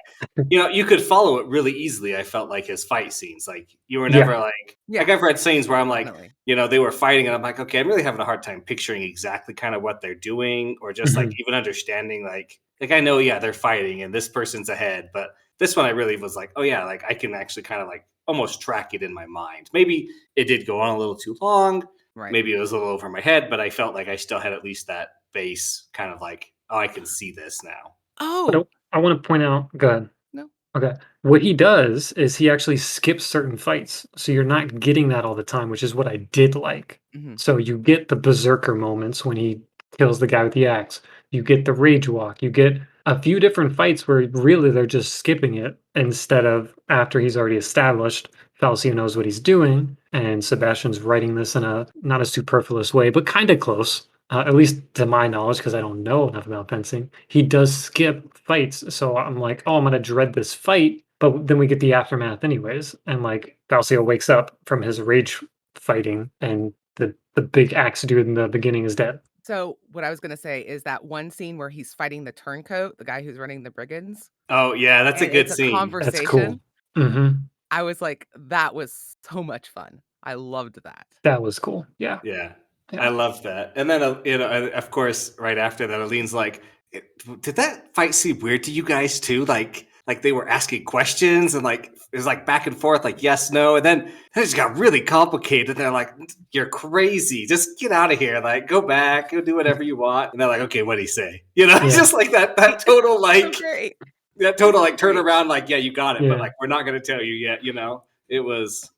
[SPEAKER 1] you could follow it really easily. I felt like his fight scenes, like you were never
[SPEAKER 2] Yeah.
[SPEAKER 1] like
[SPEAKER 3] Yeah,
[SPEAKER 1] I've read scenes where I'm like,
[SPEAKER 3] definitely.
[SPEAKER 1] they were fighting, and I'm like, okay, I'm really having a hard time picturing exactly kind of what they're doing, or just like
[SPEAKER 2] Mhm.
[SPEAKER 1] even understanding like I know, yeah, they're fighting, and this person's ahead, but this one I really was like, oh yeah, like I can actually kind of like almost track it in my mind. Maybe it did go on a little too long.
[SPEAKER 3] Right.
[SPEAKER 1] Maybe it was a little over my head, but I felt like I still had at least that base kind of like, oh, I can see this now.
[SPEAKER 2] But
[SPEAKER 3] Oh,
[SPEAKER 2] I want to point out, good.
[SPEAKER 3] no.
[SPEAKER 2] Okay. What he does is he actually skips certain fights. So you're not getting that all the time, which is what I did like.
[SPEAKER 3] Hmm.
[SPEAKER 2] So you get the berserker moments when he kills the guy with the axe. You get the rage walk. You get a few different fights where really they're just skipping it instead of after he's already established Faucio knows what he's doing, and Sebastian's writing this in a not a superfluous way, but kind of close. At least to my knowledge, because I don't know enough about fencing. He does skip fights, so I'm like, oh, I'm gonna dread this fight, but then we get the aftermath anyways, and like Faucio wakes up from his rage fighting, and the big axe dude in the beginning is dead.
[SPEAKER 3] So what I was gonna say is that one scene where he's fighting the turncoat, the guy who's running the brigands,
[SPEAKER 1] Oh yeah, that's a
[SPEAKER 3] and
[SPEAKER 1] good
[SPEAKER 3] it's a
[SPEAKER 1] scene.
[SPEAKER 2] That's cool.
[SPEAKER 3] conversation.
[SPEAKER 2] Hmm.
[SPEAKER 3] I was like, that was so much fun. I loved that.
[SPEAKER 2] That was cool. Yeah.
[SPEAKER 1] Yeah, I
[SPEAKER 2] Yeah.
[SPEAKER 1] love that. And then, of course, right after that, Aline's like, "Did that fight seem weird to you guys too? Like they were asking questions and like it was like back and forth, like yes, no, and then it just got really complicated. They're like, "You're crazy. Just get out of here. Like go back, go do whatever you want." And they're like, "Okay, what did he say?" It's
[SPEAKER 2] Yeah.
[SPEAKER 1] just like that total like
[SPEAKER 3] So great.
[SPEAKER 1] that total like turn
[SPEAKER 3] Great.
[SPEAKER 1] around, like yeah, you got it, but
[SPEAKER 2] Yeah.
[SPEAKER 1] like we're not going to tell you yet. It was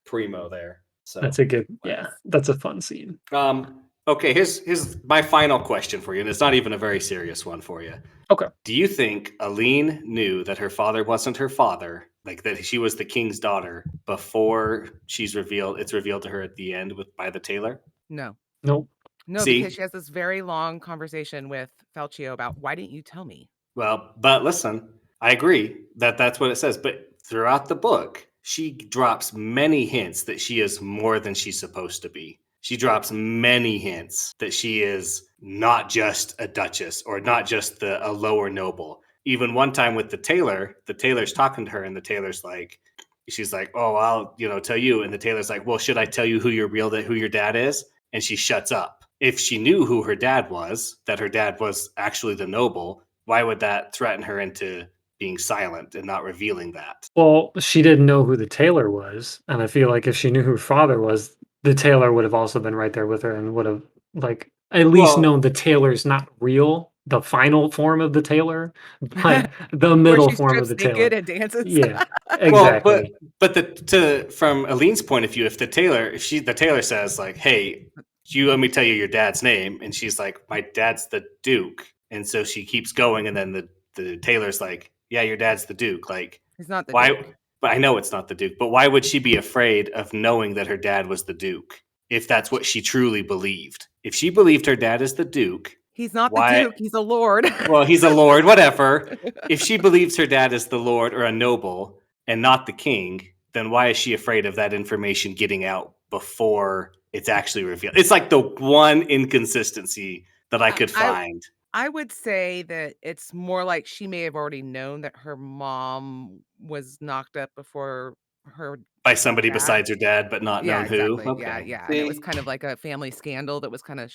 [SPEAKER 1] primo there. So
[SPEAKER 2] That's a good, yeah, that's a fun scene.
[SPEAKER 1] okay, here's my final question for you, and it's not even a very serious one for you.
[SPEAKER 2] Okay.
[SPEAKER 1] Do you think Aline knew that her father wasn't her father, like that she was the king's daughter, before it's revealed to her at the end by the tailor?
[SPEAKER 3] No.
[SPEAKER 2] Nope.
[SPEAKER 3] No, because
[SPEAKER 1] See?
[SPEAKER 3] she has this very long conversation with Falcio about why didn't you tell me?
[SPEAKER 1] Well, but listen, I agree that that's what it says, but throughout the book, she drops many hints that she is more than she's supposed to be. She drops many hints that she is not just a duchess or not just a lower noble. Even one time with the tailor's talking to her, and the tailor's like, she's like, "Oh, I'll tell you," and the tailor's like, "Well, should I tell you who your dad is?" And she shuts up. If she knew who her dad was, that her dad was actually the noble, why would that threaten her into being silent and not revealing that?
[SPEAKER 2] Well, she didn't know who the tailor was, and I feel like if she knew who her father was, the tailor would have also been right there with her and would have, like, at least
[SPEAKER 1] Well,
[SPEAKER 2] known the tailor's not real, the final form of the tailor, but the
[SPEAKER 3] Where
[SPEAKER 2] middle
[SPEAKER 3] she
[SPEAKER 2] form of
[SPEAKER 3] strips
[SPEAKER 2] the
[SPEAKER 3] naked
[SPEAKER 2] tailor.
[SPEAKER 3] and dances.
[SPEAKER 2] Yeah,
[SPEAKER 1] well,
[SPEAKER 2] exactly.
[SPEAKER 1] but from Aline's point of view, if the tailor says like, "Hey, you let me tell you your dad's name," and she's like, "My dad's the Duke," and so she keeps going, and then the tailor's like, "Yeah, your dad's the Duke." Like,
[SPEAKER 3] He's not the
[SPEAKER 1] why?
[SPEAKER 3] Duke.
[SPEAKER 1] But I know it's not the Duke. But why would she be afraid of knowing that her dad was the Duke if that's what she truly believed? If she believed her dad is the Duke,
[SPEAKER 3] He's not the
[SPEAKER 1] why?
[SPEAKER 3] Duke, he's a lord.
[SPEAKER 1] Well, he's a lord, whatever. If she believes her dad is the lord or a noble and not the king, then why is she afraid of that information getting out before it's actually revealed? It's like the one inconsistency that I could
[SPEAKER 3] I
[SPEAKER 1] find.
[SPEAKER 3] I would say that it's more like she may have already known that her mom was knocked up before her
[SPEAKER 1] By somebody
[SPEAKER 3] dad.
[SPEAKER 1] besides her dad, but not
[SPEAKER 3] Yeah,
[SPEAKER 1] known who.
[SPEAKER 3] exactly. Yeah,
[SPEAKER 1] Okay.
[SPEAKER 3] yeah, and it was
[SPEAKER 1] See?
[SPEAKER 3] kind of like a family scandal that was kinda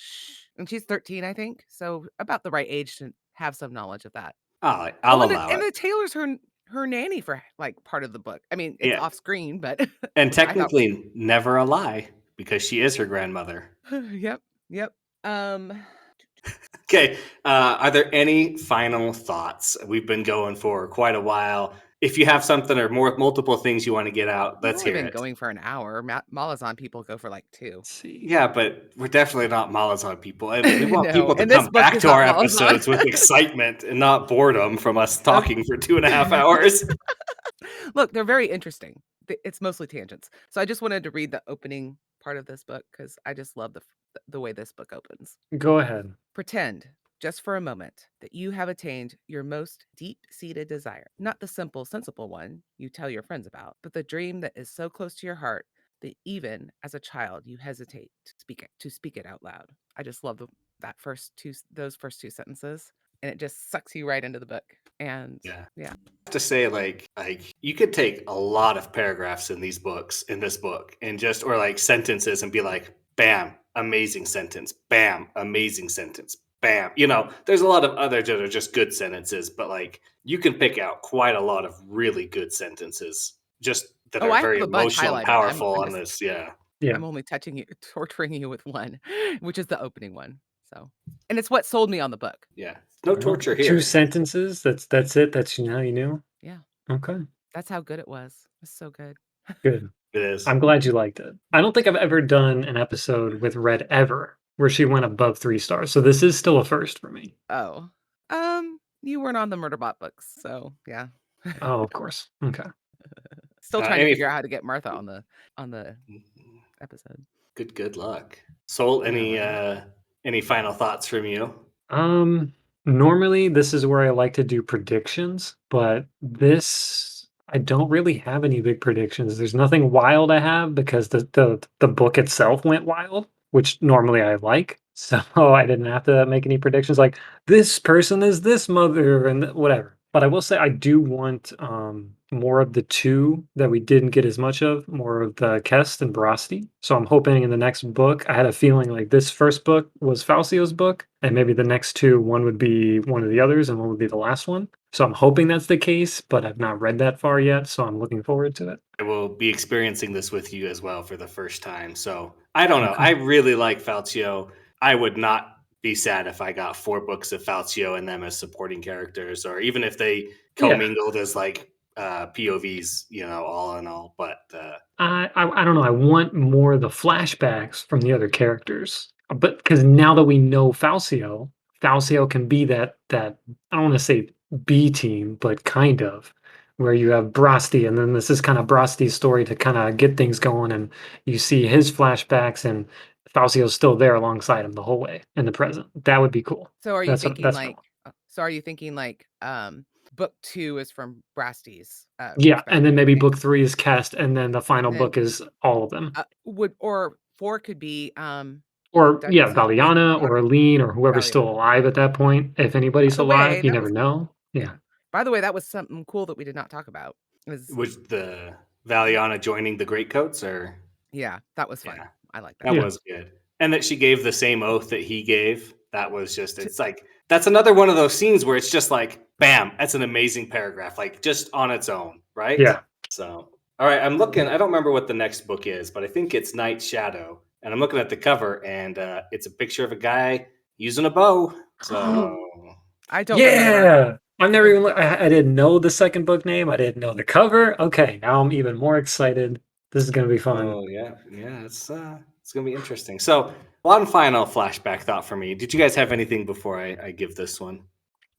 [SPEAKER 3] and she's 13, I think, so about the right age to have some knowledge of that.
[SPEAKER 1] I'll
[SPEAKER 3] Oh,
[SPEAKER 1] allow
[SPEAKER 3] and
[SPEAKER 1] it.
[SPEAKER 3] the Taylor's her nanny for, like, part of the book. I mean, it's
[SPEAKER 1] Yeah.
[SPEAKER 3] off screen, but
[SPEAKER 1] And
[SPEAKER 3] which I thought was
[SPEAKER 1] technically never a lie because she is her grandmother.
[SPEAKER 3] Yep, yep.
[SPEAKER 1] Okay. Are there any final thoughts? We've been going for quite a while. If you have something or multiple things you want to get out,
[SPEAKER 3] We've
[SPEAKER 1] let's
[SPEAKER 3] only
[SPEAKER 1] hear
[SPEAKER 3] been
[SPEAKER 1] it.
[SPEAKER 3] going for an hour. Malazan people go for, like, 2.
[SPEAKER 2] Let's see.
[SPEAKER 1] Yeah, but we're definitely not Malazan people. And we want
[SPEAKER 3] No,
[SPEAKER 1] people to
[SPEAKER 3] and this
[SPEAKER 1] come
[SPEAKER 3] book
[SPEAKER 1] back
[SPEAKER 3] is
[SPEAKER 1] to
[SPEAKER 3] not
[SPEAKER 1] our
[SPEAKER 3] Malazan.
[SPEAKER 1] episodes with excitement and not boredom from us
[SPEAKER 3] Okay.
[SPEAKER 1] talking for 2.5 hours.
[SPEAKER 3] Look, they're very interesting. It's mostly tangents. So I just wanted to read the opening part of this book because I just love the way this book opens.
[SPEAKER 2] Go ahead.
[SPEAKER 3] Pretend, just for a moment, that you have attained your most deep-seated desire. Not the simple, sensible one you tell your friends about, but the dream that is so close to your heart that even as a child you hesitate to speak it out loud. I just love those first two sentences, and it just sucks you right into the book. And
[SPEAKER 1] Yeah.
[SPEAKER 3] yeah.
[SPEAKER 1] To say like you could take a lot of paragraphs in this book and just or like sentences and be like bam amazing sentence, bam amazing sentence, bam, there's a lot of others that are just good sentences, but like you can pick out quite a lot of really good sentences just that
[SPEAKER 3] Oh,
[SPEAKER 1] are
[SPEAKER 3] I
[SPEAKER 1] very
[SPEAKER 3] have a bunch
[SPEAKER 1] emotional and
[SPEAKER 3] highlighted.
[SPEAKER 1] powerful
[SPEAKER 3] I'm
[SPEAKER 1] on
[SPEAKER 3] just
[SPEAKER 1] this. Yeah.
[SPEAKER 2] Yeah.
[SPEAKER 3] I'm only torturing you with one, which is the opening one. So, and it's what sold me on the book.
[SPEAKER 1] Yeah, no
[SPEAKER 2] Well,
[SPEAKER 1] torture
[SPEAKER 2] 2
[SPEAKER 1] here.
[SPEAKER 2] sentences. That's it. That's how you knew.
[SPEAKER 3] Yeah,
[SPEAKER 2] Okay.
[SPEAKER 3] that's how good it was. It's so good.
[SPEAKER 2] Good.
[SPEAKER 1] It is.
[SPEAKER 2] I'm glad you liked it. I don't think I've ever done an episode with Red ever where she went above 3 stars. So this is still a first for me.
[SPEAKER 3] Oh, you weren't on the Murderbot books, so yeah.
[SPEAKER 2] Oh, of course. Okay.
[SPEAKER 3] Still trying to
[SPEAKER 1] Any
[SPEAKER 3] figure out how to get Martha on the episode.
[SPEAKER 1] good luck. Soul,
[SPEAKER 3] Yeah,
[SPEAKER 1] any final thoughts from you?
[SPEAKER 2] Normally this is where I like to do predictions, but this I don't really have any big predictions. There's nothing wild I have because the book itself went wild, which normally I like. So I didn't have to make any predictions like this person is this mother and whatever. But I will say I do want more of the two that we didn't get as much of, more of the Kest and Brosti. So I'm hoping in the next book, I had a feeling like this first book was Falcio's book, and maybe the next two, one would be one of the others, and one would be the last one. So I'm hoping that's the case, but I've not read that far yet, so I'm looking forward to it.
[SPEAKER 1] I will be experiencing this with you as well for the first time. So I don't know.
[SPEAKER 2] Okay.
[SPEAKER 1] I really like Falcio. I would not be sad if I got 4 books of Falcio and them as supporting characters, or even if they
[SPEAKER 2] Yeah.
[SPEAKER 1] commingled as like POVs, all in all. But
[SPEAKER 2] I don't know. I want more of the flashbacks from the other characters, but because now that we know Falcio, Falcio can be that I don't want to say B team, but kind of where you have Brosti, and then this is kind of Brosti's story to kind of get things going, and you see his flashbacks, and Falcio's still there alongside him the whole way in the present. That would be cool.
[SPEAKER 3] So are you thinking
[SPEAKER 2] That's what I want.
[SPEAKER 3] book 2 is from Brasty's
[SPEAKER 2] Yeah,
[SPEAKER 3] perspective?
[SPEAKER 2] and then maybe
[SPEAKER 3] Okay.
[SPEAKER 2] book 3 is Cast, and then the final
[SPEAKER 3] Then
[SPEAKER 2] book is all of them.
[SPEAKER 3] Or 4 could be
[SPEAKER 2] Or yeah,
[SPEAKER 3] Duchess of
[SPEAKER 2] Valiana or Aline or whoever's still
[SPEAKER 3] Valiana.
[SPEAKER 2] alive at that point. If anybody's
[SPEAKER 3] By the way,
[SPEAKER 2] alive, you
[SPEAKER 3] that
[SPEAKER 2] never
[SPEAKER 3] was
[SPEAKER 2] know. Yeah.
[SPEAKER 3] By the way, that was something cool that we did not talk about.
[SPEAKER 1] was the Valiana joining the Greatcoats, or
[SPEAKER 3] Yeah, that was fun.
[SPEAKER 1] yeah,
[SPEAKER 3] I like that.
[SPEAKER 1] that
[SPEAKER 2] Yeah.
[SPEAKER 1] was good. And that she gave the same oath that he gave. That was just, it's like, that's another one of those scenes where it's just like, bam, that's an amazing paragraph, like just on its own, right?
[SPEAKER 2] Yeah.
[SPEAKER 1] So, all right, I'm looking, I don't remember what the next book is, but I think it's Night Shadow. And I'm looking at the cover, and it's a picture of a guy using a bow. So,
[SPEAKER 3] I don't remember.
[SPEAKER 2] Yeah. I've never even I didn't know the second book name. I didn't know the cover. Okay, now I'm even more excited. This is gonna be fun.
[SPEAKER 1] oh yeah, it's gonna be interesting. So, one final flashback thought for me. Did you guys have anything before I give this one?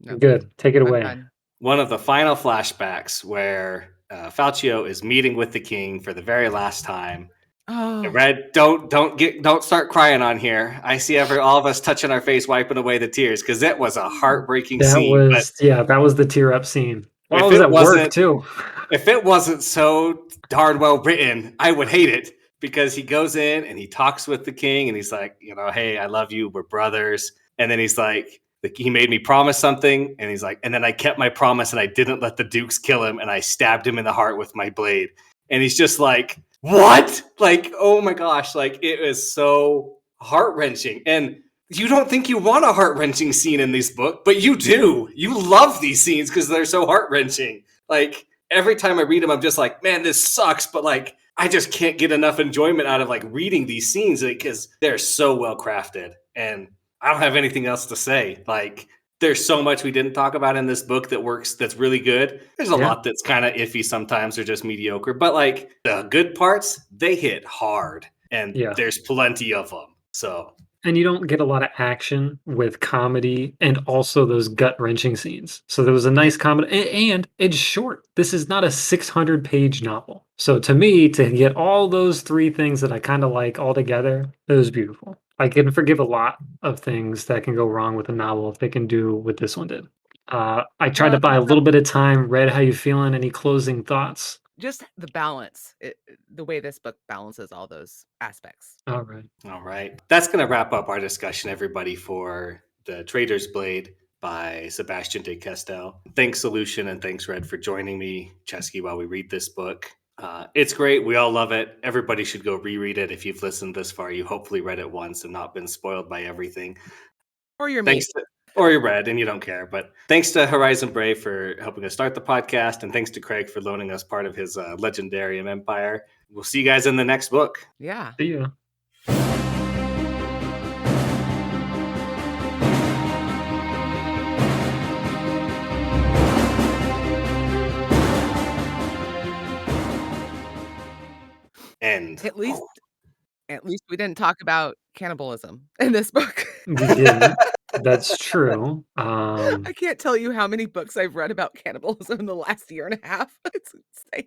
[SPEAKER 3] No,
[SPEAKER 2] Good. Take it
[SPEAKER 3] I'm
[SPEAKER 2] away.
[SPEAKER 3] done.
[SPEAKER 1] One of the final flashbacks where Falcio is meeting with the king for the very last time.
[SPEAKER 3] Oh,
[SPEAKER 1] Red, don't start crying on here. I see all of us touching our face, wiping away the tears, because it was a heartbreaking
[SPEAKER 2] That
[SPEAKER 1] scene. But
[SPEAKER 2] that was the tear up scene. Well, I
[SPEAKER 1] if
[SPEAKER 2] was
[SPEAKER 1] it
[SPEAKER 2] at work
[SPEAKER 1] wasn't,
[SPEAKER 2] too.
[SPEAKER 1] if it wasn't so darn well written, I would hate it, because he goes in and he talks with the king, and he's like, hey, I love you, we're brothers. And then he's like, he made me promise something, and he's like, and then I kept my promise, and I didn't let the dukes kill him, and I stabbed him in the heart with my blade. And he's just like, what? Like, oh my gosh, like it was so heart-wrenching. And you don't think you want a heart-wrenching scene in this book, but you do. You love these scenes because they're so heart-wrenching. Like every time I read them, I'm just like, man, this sucks. But like, I just can't get enough enjoyment out of like reading these scenes because they're so well crafted. And I don't have anything else to say. Like, there's so much we didn't talk about in this book that works, that's really good. There's a lot that's kind of iffy sometimes or just mediocre. But like the good parts, they hit hard. And there's plenty of them. So.
[SPEAKER 2] And you don't get a lot of action with comedy and also those gut-wrenching scenes. So there was a nice comedy, and it's short. This is not a 600-page novel. So to me, to get all those 3 things that I kind of like all together, it was beautiful. I can forgive a lot of things that can go wrong with a novel if they can do what this one did. I tried to buy a little bit of time. Red, how you feeling? Any closing thoughts?
[SPEAKER 3] Just the balance, the way this book balances all those aspects.
[SPEAKER 2] All right.
[SPEAKER 1] That's going to wrap up our discussion, everybody, for The Traitor's Blade by Sebastian de Castel. Thanks, Soulution, and thanks, Red, for joining me, Cesky, while we read this book. It's great. We all love it. Everybody should go reread it. If you've listened this far, you hopefully read it once and not been spoiled by everything.
[SPEAKER 3] Or you're me.
[SPEAKER 1] Or you're Red and you don't care. But thanks to Horizon Brave for helping us start the podcast. And thanks to Craig for loaning us part of his Legendarium Empire. We'll see you guys in the next book.
[SPEAKER 3] Yeah.
[SPEAKER 2] See ya.
[SPEAKER 1] End.
[SPEAKER 3] At least we didn't talk about cannibalism in this book.
[SPEAKER 2] We didn't. That's true.
[SPEAKER 3] I can't tell you how many books I've read about cannibalism in the last year and a half. It's insane.